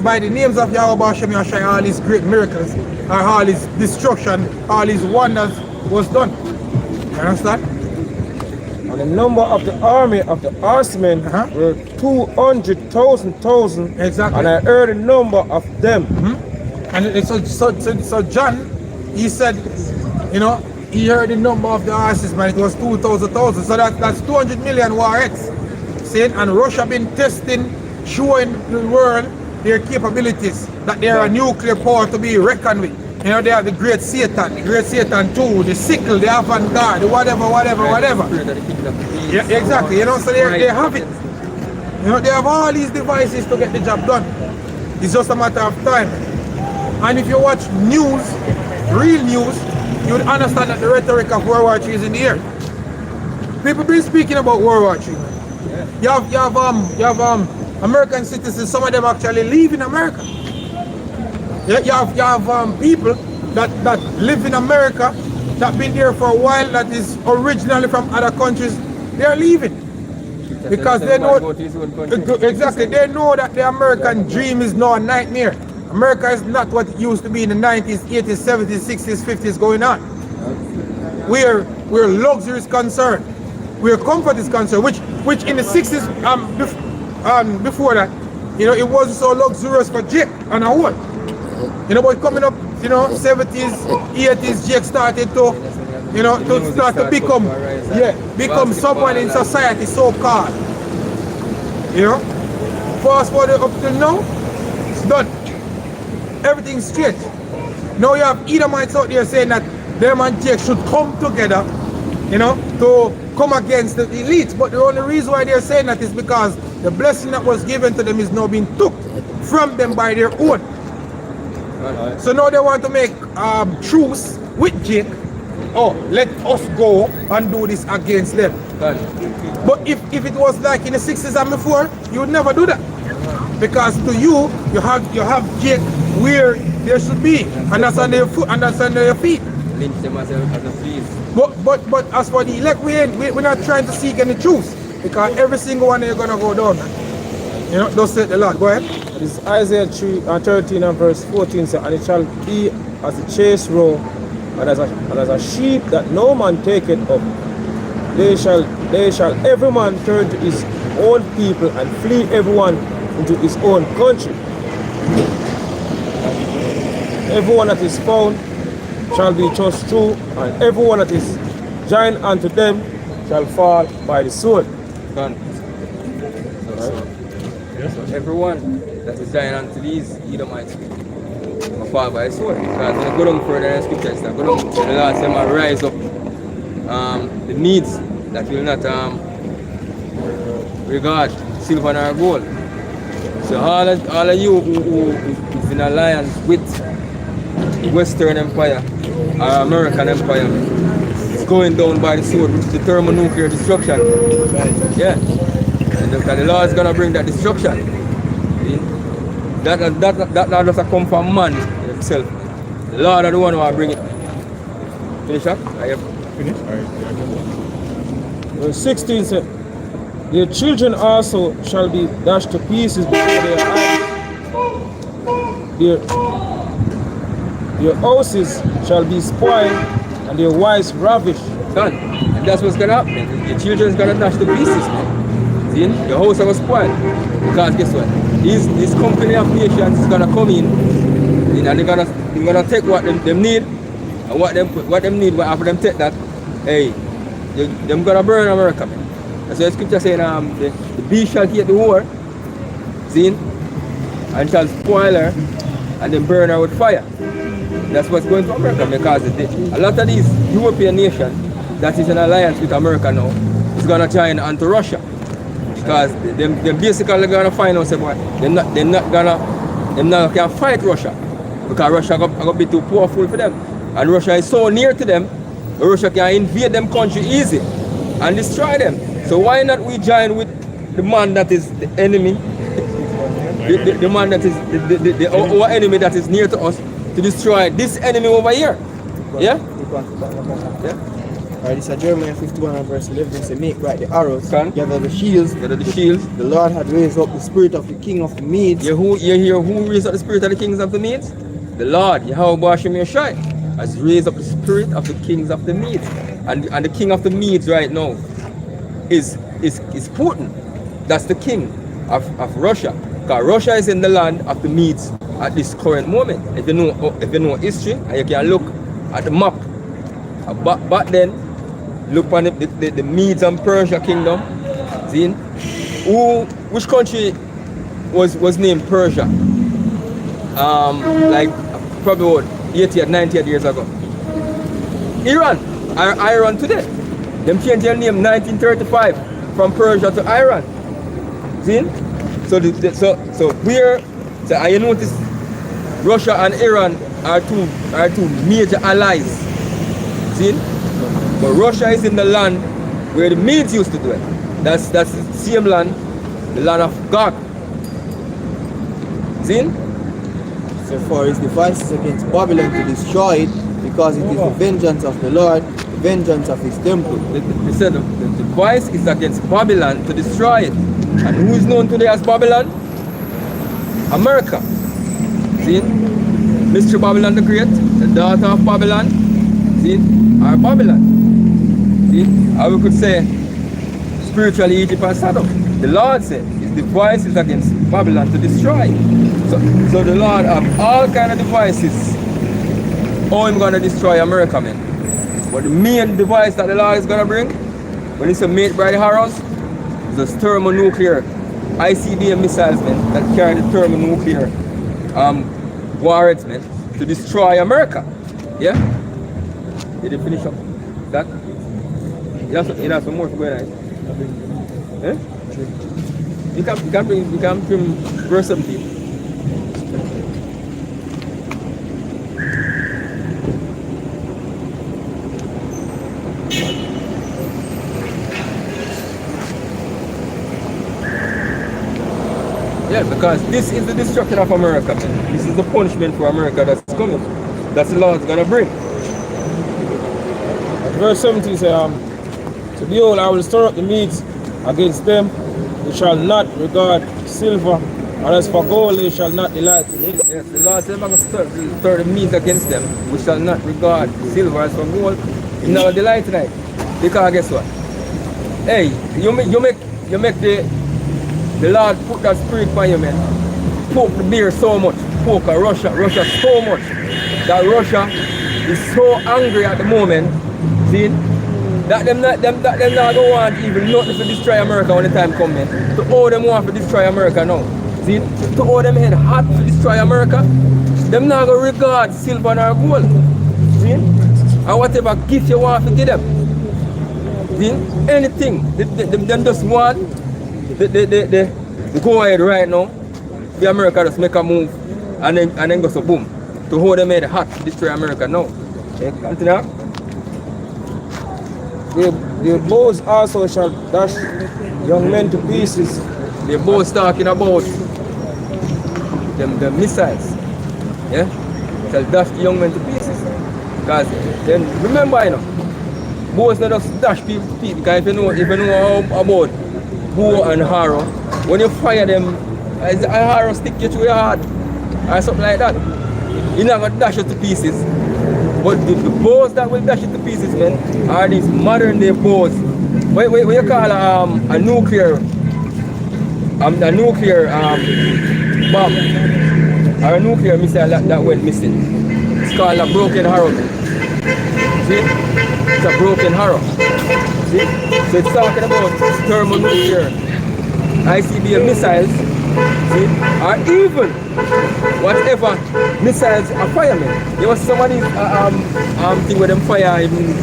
by the names of Yahweh Hashem Yahshai, all his great miracles, or all his destruction, all his wonders was done. You understand? And the number of the army of the horsemen were 200,000. Exactly. And I heard the number of them. And so John, he said, you know, he heard the number of the horses, man, it was 2,000. So that's 200 million warheads. Saying, and Russia been testing, showing the world their capabilities, that they are a nuclear power to be reckoned with. You know, they have the Great Satan 2, the sickle, the avant-garde, the whatever. Yeah, exactly. You know, so they have it. You know, they have all these devices to get the job done. It's just a matter of time. And if you watch news, real news, you would understand that the rhetoric of World War III is in the air. People been speaking about World War III. You have American citizens, some of them actually live in America. You have people that live in America, that been there for a while, that is originally from other countries. They are leaving because they know exactly. They know that the American dream is now a nightmare. America is not what it used to be in the 90s, 80s, 70s, 60s, 50s going on. Where luxury is concerned, where comfort is concerned, which in the 60s before that, you know, it wasn't so luxurious for Jake and a whole. You know, but coming up, you know, 70s, 80s, Jake started to, you know, to become someone in society, so called. You know, fast forward up till now, it's done. Everything's straight. Now you have Edomites out there saying that them and Jake should come together, you know, to come against the elites. But the only reason why they're saying that is because the blessing that was given to them is now being took from them by their own. So now they want to make truce with Jake. Oh, let us go and do this against them. But if it was like in the 60s and before, you would never do that. Because to you have Jake where there should be, and that's on their foot, and that's on their feet. Lynch them as a fleas. But as for the elect, we're not trying to seek any truth, because every single one is gonna go down, man. You know, thus said the Lord. Go ahead. This is Isaiah 13 and verse 14 says, and it shall be as a chase roe, and as a sheep that no man taketh up. They shall every man turn to his own people, and flee everyone into his own country. Everyone that is found shall be thrust through, and everyone that is joined unto them shall fall by the sword. Done. So everyone that is dying unto these Edomites will fall by the sword. Because when I go down further in the scriptures, I go down, the Lord said, "I rise up the needs that will not regard silver nor gold." So all of you who is in alliance with Western Empire or American Empire is going down by the sword, which is the thermonuclear destruction. Yeah. And the Lord is gonna bring that destruction. See? That not just come from man himself. The Lord is the one who will bring it. Finish up? I have finished. Verse 16 says, their children also shall be dashed to pieces before their eyes. Their houses shall be spoiled, and their wives ravished. Done. And that's what's gonna happen. Your children's gonna dash to pieces, man. See? Your house is gonna spoil. Because guess what? This company of nations is gonna come in, and they're gonna take what them need, and what them need, but after them take that, hey, them gonna burn America, man. That's what the scripture saying, the beast shall take the whore, see? And shall spoil her, and then burn her with fire. That's what's going to America, because a lot of these European nations that is in alliance with America now is gonna join onto Russia. Because them basically gonna find out, say, boy, they're not gonna fight Russia, because Russia gonna be too powerful for them, and Russia is so near to them, Russia can invade them country easy and destroy them. So why not we join with the man that is the enemy, the man that is our enemy that is near to us, to destroy this enemy over here? Yeah? Yeah. Alright, this is Jeremiah 51 and verse 11. It says, make right the arrows, Can. gather the shields. Gather the shields. The Lord had raised up the spirit of the king of the Medes. You hear who raised up the spirit of the kings of the Medes? The Lord, Yahweh Bashim Yeshai, has raised up the spirit of the kings of the Medes. And the king of the Medes right now is Putin. That's the king of Russia. Because Russia is in the land of the Medes at this current moment. If you know history, and you can look at the map. Back then, look on the Medes and Persia kingdom. See? Which country was named Persia? Like probably about 80 or 90 years ago. Iran today. Them changed their name 1935 from Persia to Iran. See? So you notice Russia and Iran are two major allies. See? But Russia is in the land where the Medes used to do it. That's the same land, the land of God. See? So for his devices against Babylon to destroy it, because it is the vengeance of the Lord, the vengeance of his temple. They said the device is against Babylon to destroy it. And who is known today as Babylon? America. See? Mystery Babylon the Great, the daughter of Babylon, see? Or Babylon. See? Or we could say spiritually Egypt and Sodom. The Lord said his device is against Babylon to destroy. So the Lord have all kind of devices. How I'm gonna destroy America, man. But the main device that the Lord is gonna bring, when it's a made by the arrows, is a thermonuclear ICBM missiles, man, that carry the thermonuclear warheads, man, to destroy America. Yeah? Did you finish up that? You have some more to go on. Eh? You can bring verse 17. Yeah, because this is the destruction of America, man. This is the punishment for America that's coming. That's the Lord's gonna bring. verse 17 says, so behold, I will stir up the Medes against them, they shall not regard silver, and as for gold, they shall not delight in it. Yes, the Lord said, I'm going to stir the Medes against them. We shall not regard silver as for gold. You never delight in it. Because guess what? Hey, you make the Lord put that spirit on you, man. Poke the beer so much. Poke Russia so much. That Russia is so angry at the moment. See? That them not going to want even nothing to destroy America when the time comes, man. To all them want to destroy America now. See? To all them head hot to destroy America. Them not going to regard silver nor gold. See? And whatever gift you want to give them. See? Anything. Them just want the go ahead right now. The America just make a move and then go so boom. To hold them head hot to destroy America now. Okay, continue. Their bows also shall dash young men to pieces. The bows talking about the missiles. Yeah? Shall dash the young men to pieces. Because then remember, you know, bows not just dash people because if you know how about bow and arrow, when you fire them, an arrow stick you through your heart or something like that. You're not gonna dash it to pieces. But the bows that will dash it to pieces, man, are these modern day bows. What you call a nuclear bomb or a nuclear missile that went missing. It's called a broken arrow. See? It's a broken arrow. See? So it's talking about thermonuclear ICBM missiles. See? Or even whatever missiles are firemen. There was some of these thing where them fire even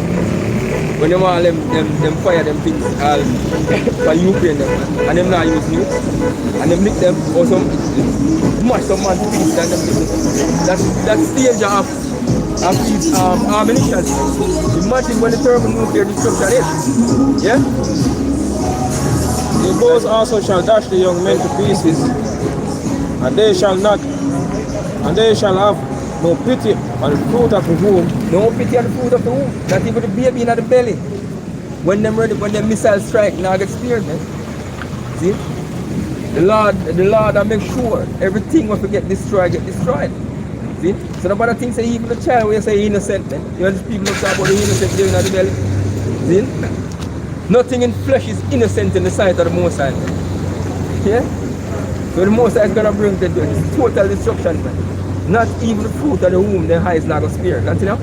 when them all them fire them things for Ukraine them, and them not use nukes and them nick them or some much some man things and them that's the danger of these ammunition. Imagine when the thermonuclear destruction is. Yeah? The bows also shall dash the young men to pieces, and they shall have no pity on the fruit of the womb. No pity on the fruit of the womb. Not even the baby in the belly. When them missiles strike, now get speared, man. See? The Lord will make sure everything will get destroyed. See? So nobody thinks that even the child when you say innocent, man. You know these people talk about the innocent living in the belly. See? Nothing in flesh is innocent in the sight of the Most High. Yeah? So the Most High is gonna bring the total destruction, man. Not even the fruit of the womb, their eyes not gonna spare. Continue.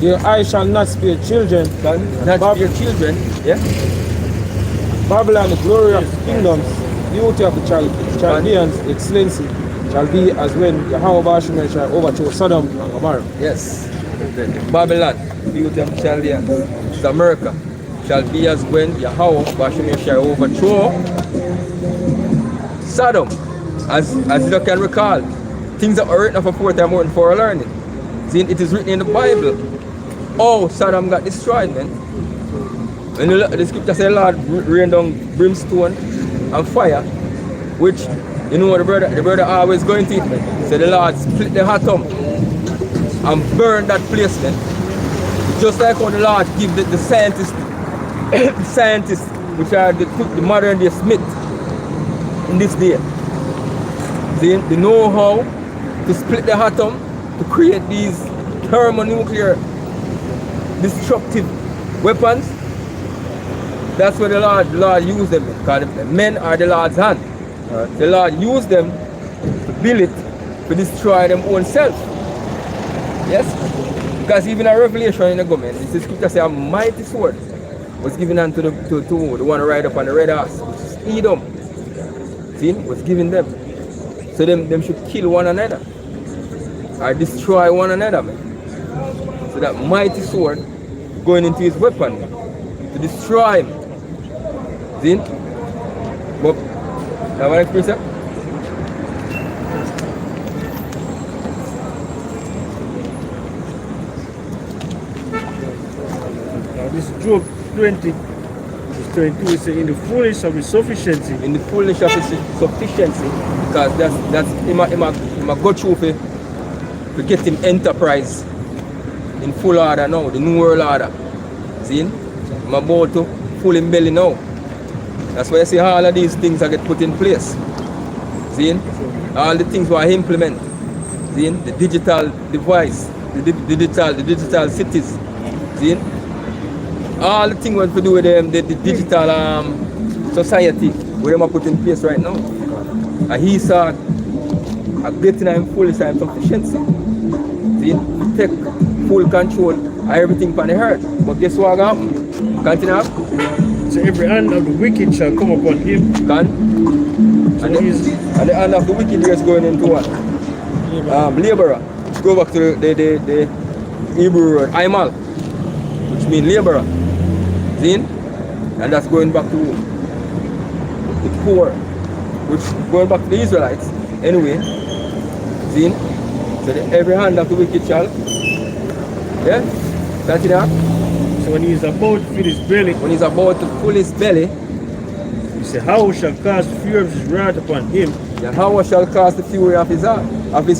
Your eyes shall not spare children. Not spare children. Yeah. Babylon, the glory of the kingdoms, beauty of the Chaldeans, excellency, shall be as when Yahweh Bashman shall overthrow Sodom and Gomorrah. Yes. Babylon, beauty of the Chaldeans, the America, shall be as when Yahweh Bashman shall overthrow Sodom. As you can recall, things that are written for 4 times more than for learning. See, it is written in the Bible. Oh, Sodom got destroyed, man. When the scripture says the Lord rained down brimstone and fire, which you know the brother always going to it, man. So the Lord split the atom and burned that place, man. Just like how the Lord give the scientists, which are the modern day Smith in this day. They know how to split the atom to create these thermonuclear destructive weapons. That's where the Lord used them, because men are the Lord's hand. The Lord used them to build it to destroy them own self. Yes? Because even a revelation in the government, the scripture says a mighty sword was given unto the one who ride up on the red horse, which is Edom. See, was given them. So them should kill one another or destroy one another, man. So that mighty sword going into his weapon to destroy him. See? But that one express it? This is Job 20, verse 22, it says, in the fullness of his sufficiency. In the fullness of his sufficiency, because that's him a go through to get him enterprise in full order now, the new world order. See? I'm about to full in belly now. That's why I say all of these things are get put in place. See? All the things we implement. See? The digital device, the digital cities. See? All the things we have to do with them, the digital society, where them are put in place right now. And he saw a getting in full time sufficiency. See? Take full control of everything on the earth. But guess what happened? Continue. So every hand of the wicked shall come upon him. And the hand of the wicked is going into what? Laborer. Go back to the Hebrew word, Aimal, which means laborer. See? And that's going back to the poor, which going back to the Israelites. Anyway, see? So every hand of the wicked shall. Yeah? Continue. So when he is about to fill his belly, When he's about to fill his belly, he said, how shall cast the fury of his wrath upon him? Yahweh shall cast the fury of his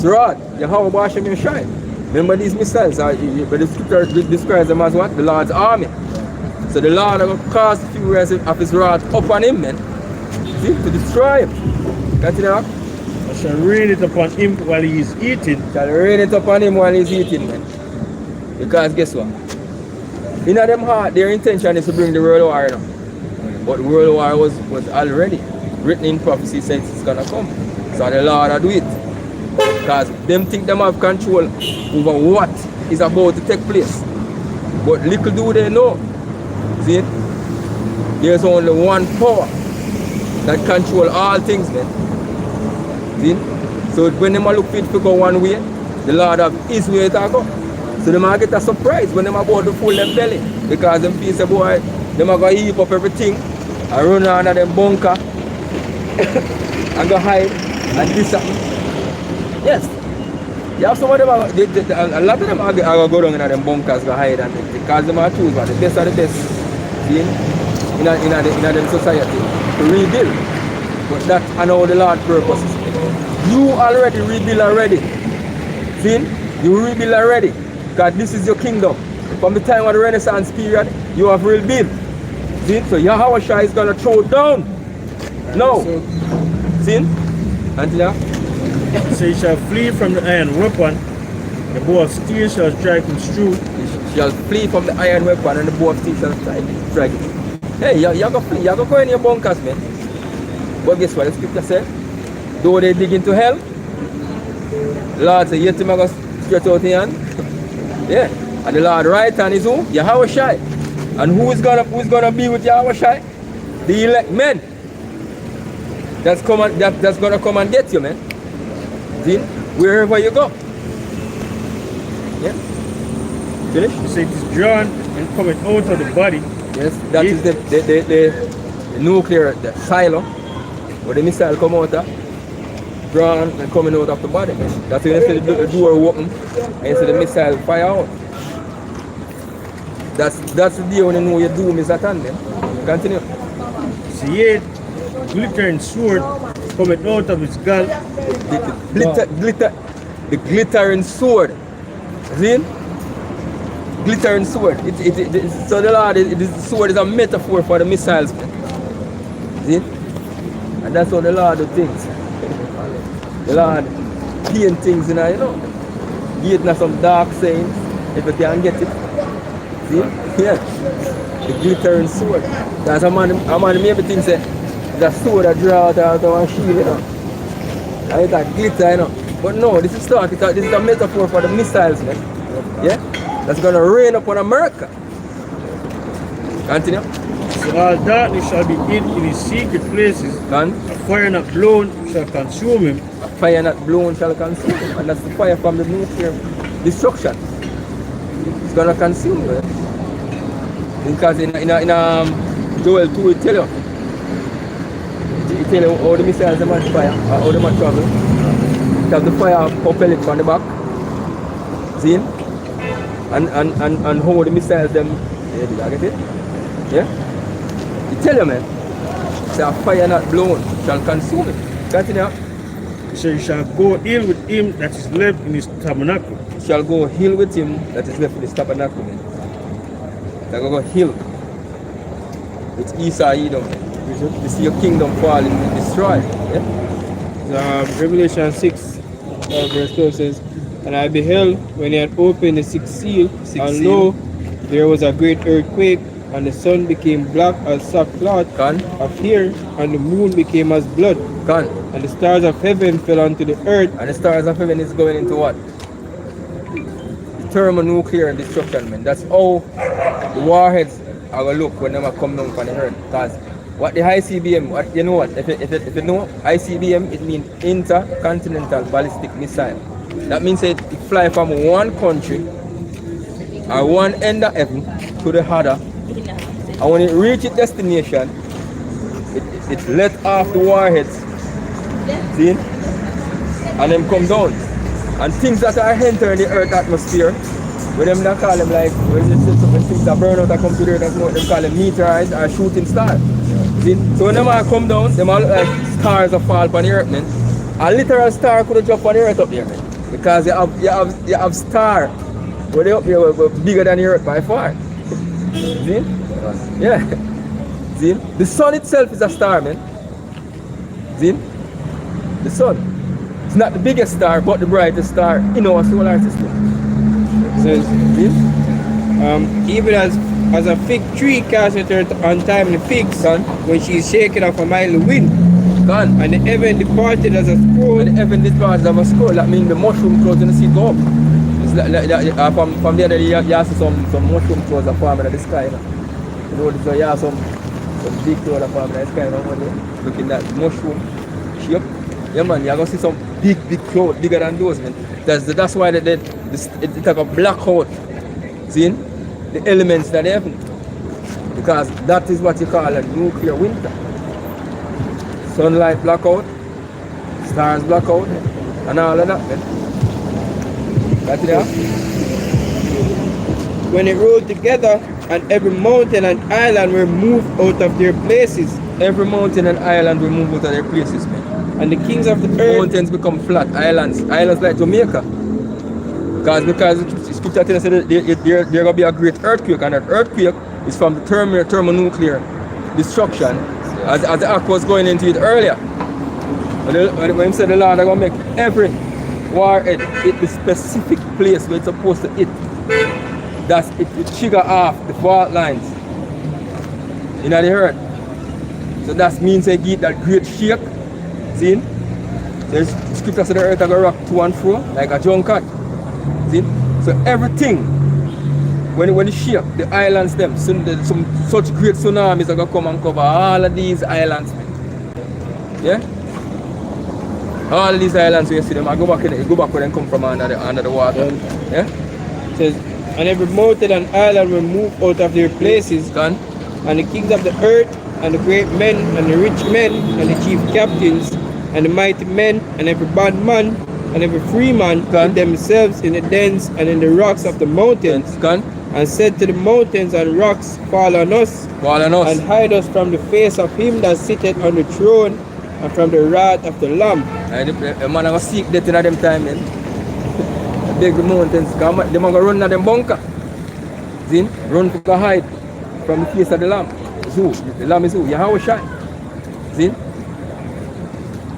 rod. Yahweh wash him in shine. Remember these missiles, but the scripture describes them as what? The Lord's army. So the Lord will cast the fury of his rod upon him, man. See? To destroy him. Continue. I shall rain it upon him while he is eating. Shall rain it upon him while he's eating, man. Because guess what? In them heart, their intention is to bring the world war, you know. But world war was already written in prophecy since it's gonna come. So the Lord will do it. Because them think them have control over what is about to take place. But little do they know. See? There's only one power that control all things, man. See? So when they look fit to go one way, the Lord have his way to go. So they might get a surprise when they about to full them belly. Because them piece of boy, they might go heap up everything and run around at them bunker and go hide and do something. Yes. You have some of them, a lot of them are go down in them bunkers go hide and because them are choose the best of the best, see, in them society to rebuild. But that's how the Lord purposes. You already rebuild already. See? You rebuild already. God, this is your kingdom. From the time of the Renaissance period, you have rebuilt. See? So Yahweh Shai is going to throw it down. No. See? Until So he shall flee from the iron weapon, the bow of steel shall strike him through. He shall flee from the iron weapon and the bow of steel shall strike him. Hey, you're going to flee. You're going to go in your bunkers, man. But guess what the scripture said? Though they dig into hell, the Lord said, yet him going to stretch out his hand. Yeah. And the Lord right hand is who? Yahweh Shai. And who's gonna be with Yahweh Shai? The elect men. That's gonna come and get you, man. See? Wherever you go. Yeah. Finish? He said it is drawn and coming out of the body. Yes, that is the nuclear the silo where the missile come out of, drawn and coming out of the body. That's when you see the door open and you see the missile fire out. That's the day when you know your doom is at hand, man. Continue. See yet, glittering sword coming out of his gall. The glittering sword. See? Glittering sword. So the Lord, the sword is a metaphor for the missiles. See? And that's how the Lord do things. The Lord paint things, you know. Give it some dark sayings, if you can get it. See? Yeah. The glittering sword. That's a man maybe thinks the sword that draw out of a shield, you know. And it's a glitter, you know. But no, this is not. This is a metaphor for the missiles, man. Yeah? That's gonna rain upon America. Continue. So all darkness shall be hid in his secret places. And A fire not blown shall consume him. a fire not blown shall consume him. And that's the fire from the nuclear destruction. It's gonna consume you. Because in Joel 2 it tell you how the missiles them on fire, how they travel. It have the fire propelling from the back. See? And how the missiles them, yeah, did I get it? Yeah? It tell you, man. Say a fire not blown shall consume it. Continue. So you shall go ill with him that is left in his tabernacle. Shall go heal with him that is left in his tabernacle, man. They're going to go hill. It's Esau, Edom. You see your kingdom fall and destroyed. Yeah? Revelation 6, verse 12 says, And I beheld when he had opened the sixth seal, and lo, there was a great earthquake, and the sun became black as sackcloth of hair, and the moon became as blood. And the stars of heaven fell onto the earth. And the stars of heaven is going into what? The thermonuclear destruction, man. That's how the warheads are going to look when they come down from the earth. Because what the ICBM, what you know what? If you know ICBM, it means intercontinental ballistic missile. That means it fly from one country or one end of heaven to the other. And when it reaches its destination, it let off the warheads. See? And them come down. And things that are entering the earth atmosphere, when them not call them like, when things that burn out that come to the earth, that's what they call them meteorites or shooting stars. See? So when them all come down, them all look like stars that fall upon the earth, man. A literal star could have dropped on the earth up there, man. Because you have star where they up here were bigger than the earth by far. See? Yeah. See? The sun itself is a star, man. See? The sun. It's not the biggest star, but the brightest star in our solar system. It says, even as a fig tree casteth her untimely figs, when she is shaken off a mild wind. And the heaven departed as a scroll. When the heaven departed as a scroll, that means the mushroom clouds in the sea go up. It's like, from the other day, you see some mushroom clouds are forming in the sky. You know, so you have some big clouds are forming in the sky. You know, looking at mushroom shape. Yeah, man, you're going to see some big cloud, bigger than those, man. That's why it's like a blackout. See? The elements that they have. Because that is what you call a nuclear winter. Sunlight blackout, stars blackout, and all of that, man. That's it, yeah? When it rolled together, and every mountain and island were moved out of their places. Every mountain and island were moved out of their places, man. And the kings of the earth. Mountains become flat, islands like Jamaica. Because the scripture tells us that there's going to be a great earthquake, and that earthquake is from the thermonuclear destruction, as the ark was going into it earlier. When he said the Lord are going to make every warhead hit the specific place where it's supposed to hit. That's it trigger off the fault lines in the earth. So that means they get that great shake. See? There's scripture said the earth are going to rock to and fro like a junket. See? So everything, when it shake, the islands them, some such great tsunamis are going to come and cover all of these islands. Yeah? All of these islands where you see them, I go back where they come from under the water. Yeah? It says, and every mountain and island were moved out of their places. And the kings of the earth, and the great men, and the rich men, and the chief captains, and the mighty men, and every bondman, and every free man hid themselves in the dens and in the rocks of the mountains, and said to the mountains and rocks, Fall on us, and hide us from the face of him that sitteth on the throne, and from the wrath of the Lamb. And the man are going to seek death in them time, man. Beg the mountains, they are going to run in them bunker. See? Run to hide from the face of the Lamb. Who? The Lamb is who? Yahweh Shai. See?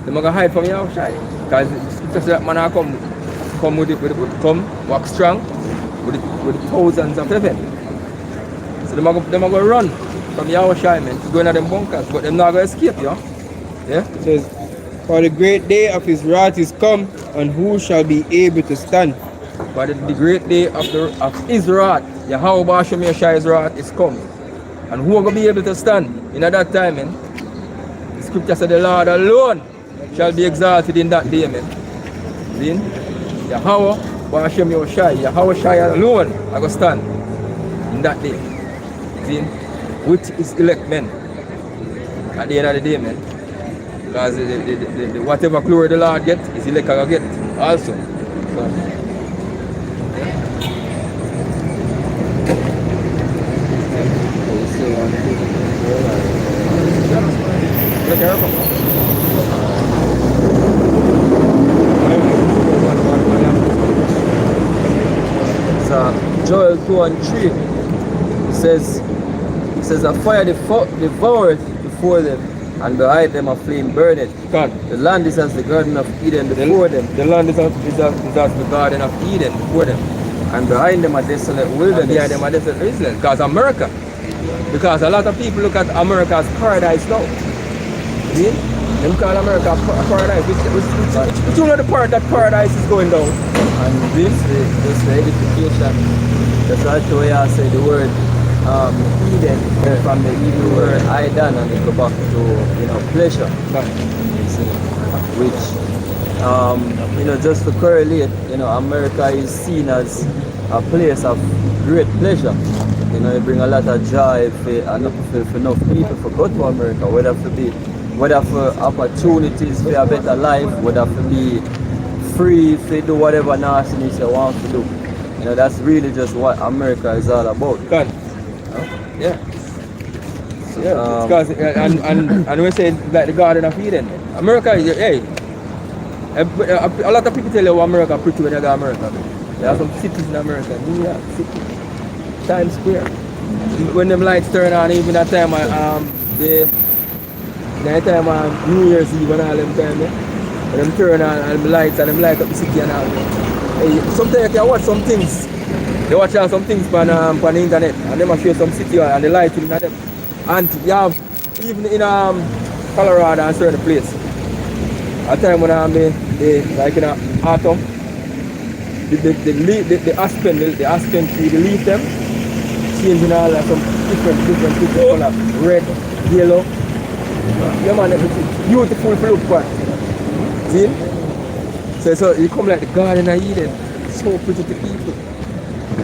They're going to hide from Yahweh Shai. Because the scripture says that man come come walk strong with the thousands of heaven. So they're going to run from Yahweh Shai, man. To go in them bunkers. But they're not going to escape, yeah? Yeah? It says, for the great day of his wrath is come, and who shall be able to stand? But the great day of his wrath, Yahweh Bashem Yeshai's wrath is come. And who are going to be able to stand in at that time, man? The scripture said the Lord alone shall be exalted in that day, man. See? Yahweh Bashem Yeshai, Yahweh Shai alone are going to stand in that day. See? With his elect men. At the end of the day, man. Because the whatever glory the Lord get, his elect are going to get also. So, Joel 2 and 3 says, a fire devoureth before them, and behind them a flame burneth. God. The land is as the garden of Eden before them. The land is as the garden of Eden before them. And behind them a desolate wilderness. Behind them a desolate wasteland. Because America. Because a lot of people look at America as paradise now. See? Them call America a paradise. Which you know the part that paradise is going down. And this is the edification. That's right the way I say the word Eden, from the Hebrew word Aidan, and it go back to pleasure. Which just to correlate, America is seen as a place of great pleasure. It bring a lot of joy for enough people to go to America, whether for opportunities for a better life, whether for be free to do whatever nastiness you want to do. That's really just what America is all about. God. Yeah. Yeah. Because and we say like the Garden of Eden. America is a lot of people tell you America pretty when you go to America. There are some cities in America, New York City, Times Square. When them lights turn on, even that time New Year's Eve and all them time, when them turn on and the lights and them light up the city and all. Hey, sometimes you can watch some things. They watch out some things on the internet and they must show some city and the lights in them. And you have even in Colorado and certain place. At time when I'm like in autumn, the aspen tree, the leaf them changing all like some different color, red, yellow. Yeah man, it's beautiful to look at. See? So you come like the Garden of Eden, so pretty to people.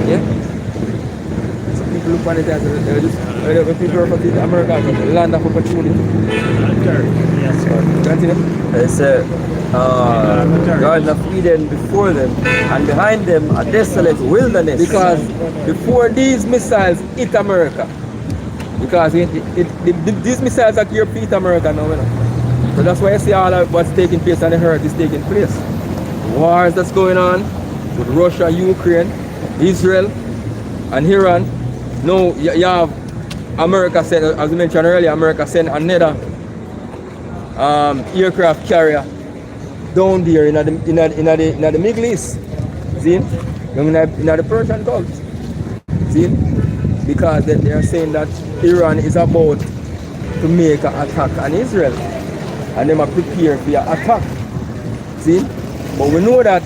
Yeah? So people look on it as when people refer to America as a land of opportunity. Yes. Continue. They say Garden of Eden before them, and behind them a desolate wilderness. Because before these missiles hit America, because these missiles that here hit America now, so that's why you see all of what's taking place on the earth is taking place. Wars that's going on with Russia, Ukraine, Israel, and Iran. Now you have America sent, as I mentioned earlier, America sent another aircraft carrier down there in the Middle East. See? In the Persian Gulf. See? Because they are saying that Iran is about to make an attack on Israel. And they are prepared for an attack. See? But we know that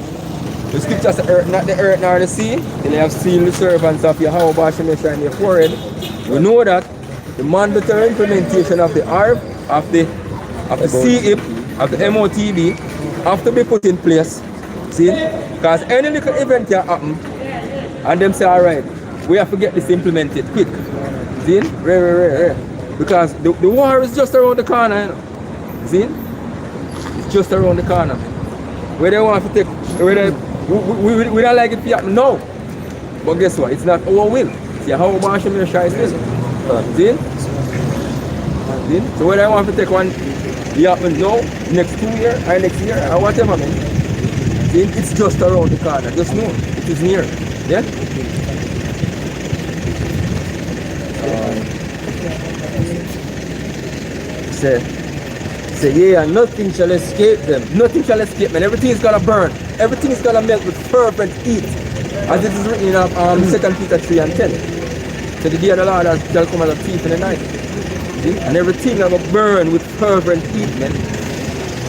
the scriptures say, not the earth nor the sea, they have sealed the servants of Yahweh Bashem in your forehead. We know that the mandatory implementation of the ARB, of the CIP, of the MOTB, have to be put in place. See? Because any little event can happen, and them say, alright, we have to get this implemented quick. See? Right. Because the war is just around the corner, you know? See? It's just around the corner. Where they want to take, we don't like it to happen now. But guess what? It's not our will. See how Bashem Yeshua is this? See? So whether I want to take one, it happens now, next 2 years, or next year, or whatever, man. See? It's just around the corner. Just know it is near. Yeah? Say, yeah, and nothing shall escape them. Nothing shall escape, man. Everything is gonna burn. Everything is gonna melt with fervent heat. As it is written in 2 Peter 3 and 10. So the day of the Lord shall come as a thief in the night. See? And everything is gonna burn with fervent heat, man.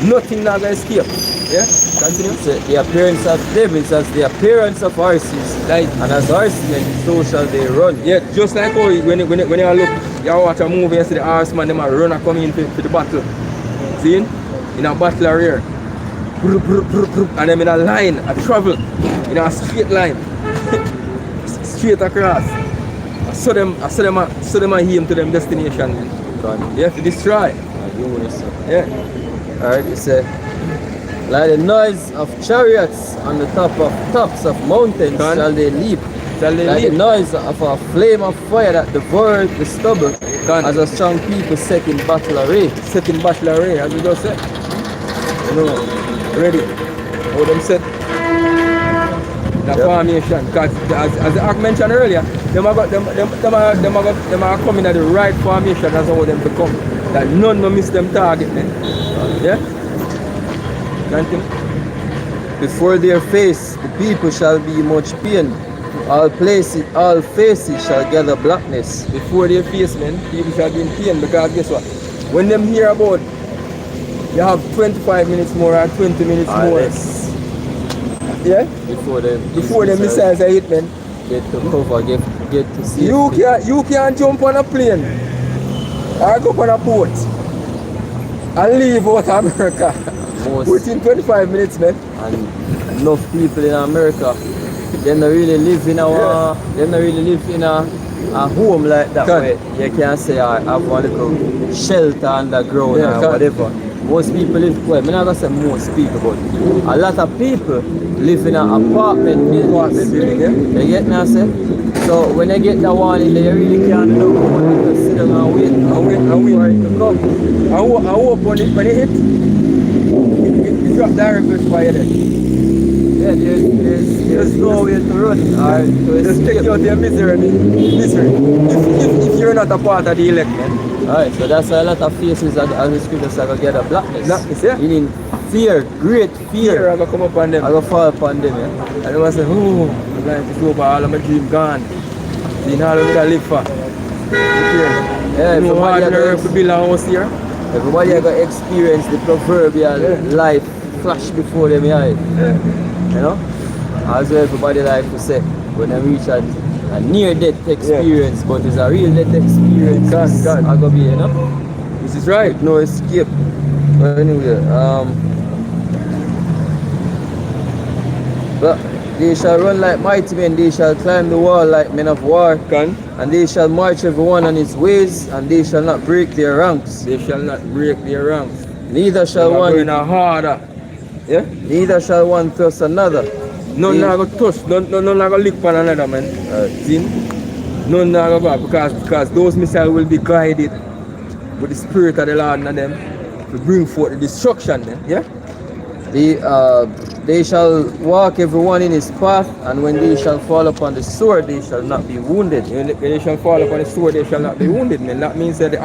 Nothing not gonna escape. Yeah? Continue. So the appearance of them is as the appearance of horses. Like, and as horsemen, so shall they run. Yeah, just like how when you look, you watch a movie and see the horseman, them a run and come in for the battle. See? In a battle area. And them in a line, a travel, in a straight line. Straight across. I saw them aim to them destination. You have to destroy. Yeah. Alright, you say, like the noise of chariots on the tops of mountains shall they leap. Like the noise of a flame of fire that devours the stubble, as a strong people set in battle array. Set in battle array, as we just said. You know, ready. How them set the formation. Because as the Ark mentioned earlier, them are coming at the right formation. That's how them become. That none no miss them target, man. Yeah? Can't think? Before their face, the people shall be much pain. All faces shall gather blackness. Before their face, man, people shall be in pain, because guess what? When them hear about you have 25 minutes more or 20 minutes more. Less. Yeah? Before the missiles are hit, man. get to cover, get to see. You can jump on a plane or go on a boat and leave out of America within 25 minutes, man. And enough people in America, they don't really live in a home like that where you can say I have one little shelter underground or whatever. Most people live, well, I'm not going to say most people, but a lot of people live in an apartment building. You get me, I say? So when they get that warning, they really can't look, they just sit down and wait for it to come. I hope when it hit, it drop directly by your head. Yeah, there's no way to run. Just take you out of your misery. If you're not a part of the elect, man. Alright, so that's why a lot of faces as the scriptures are going to get a blackness. Blackness, yeah. Meaning fear, great fear. I'm going to come upon them. I'm going to fall upon them, yeah. And they will say, oh, my life is over, all of my dream gone. See, now I'm going to live for. Yeah, you know what, to build a house here? Everybody are going to experience the proverbial life flash before them eyes. You know? Also everybody like to say, when they reach a near-death experience, but it's a real death experience. God. I go be, you know? This is right. No escape. But anyway, but they shall run like mighty men, they shall climb the wall like men of war, and they shall march everyone on his ways, and they shall not break their ranks. They shall not break their ranks. Neither shall one in a harder. Yeah? Neither shall one thrust another. None not go touch, none not go lick on another, man. See? None not go back, because those missiles will be guided with the spirit of the Lord in them to bring forth the destruction, man. Yeah? They shall walk everyone in his path, and when they shall fall upon the sword, they shall not be wounded. When they shall fall upon the sword, they shall not be wounded, man. That means that they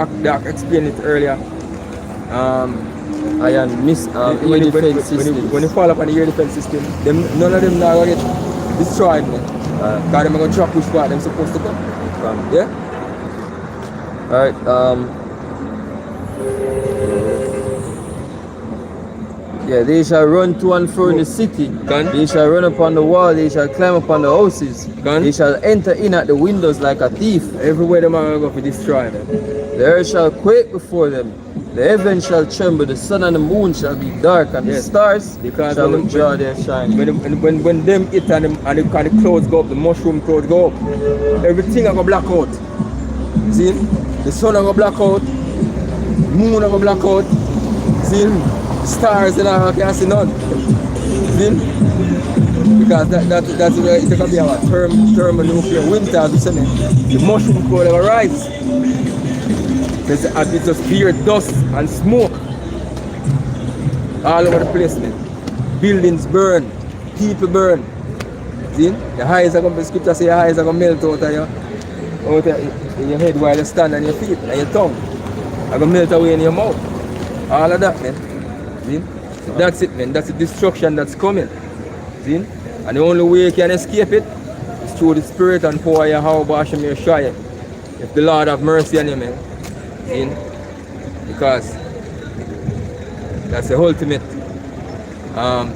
explained it earlier. Air defense system. When you fall upon the air defense system, none of them now get destroyed, man. Because they're going to drop which part they're supposed to come. Yeah? Alright, yeah, they shall run to and fro in the city. They shall run upon the wall. They shall climb upon the houses. They shall enter in at the windows like a thief. Everywhere they are going to destroy them. The earth shall quake before them. The heavens shall tremble. The sun and the moon shall be dark, and the stars shall withdraw their shine. When them hit and the clouds go up, the mushroom clouds go up, everything are going to black out. See? The sun are going to black out. Moon are going to black out. See? Stars and I can't see none. See? Because that's where it's going to be our thermonuclear winter, as we say. The mushroom cloud will rise. It's just pure dust and smoke all over the place, man. Buildings burn, people burn. See? The eyes are going to, the scripture say your eyes are going to melt out of in your head while you stand on your feet and your tongue. Are going to melt away in your mouth. All of that, man. See? So that's it, man. That's the destruction that's coming. See? And the only way you can escape it is through the spirit and power of Yahweh Hashem Yeshua. If the Lord have mercy on you, man. In because that's the ultimate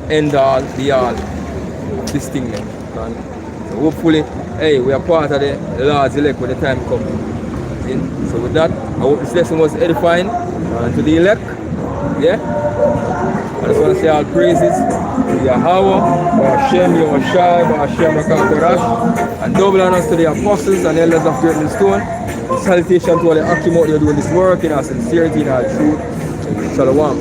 end all be all this thing, man. So hopefully, hey, we are part of the Lord's elect when the time comes. So with that, I hope this lesson was edifying to the elect. Yeah. I just want to say all praises to Yahweh, Hashem, Yahushai, Hashem, Rakakarash, and double honors to the apostles and elders of Great Stone. Salutation to all the Akim out there doing this work in our sincerity and our truth. Shalom.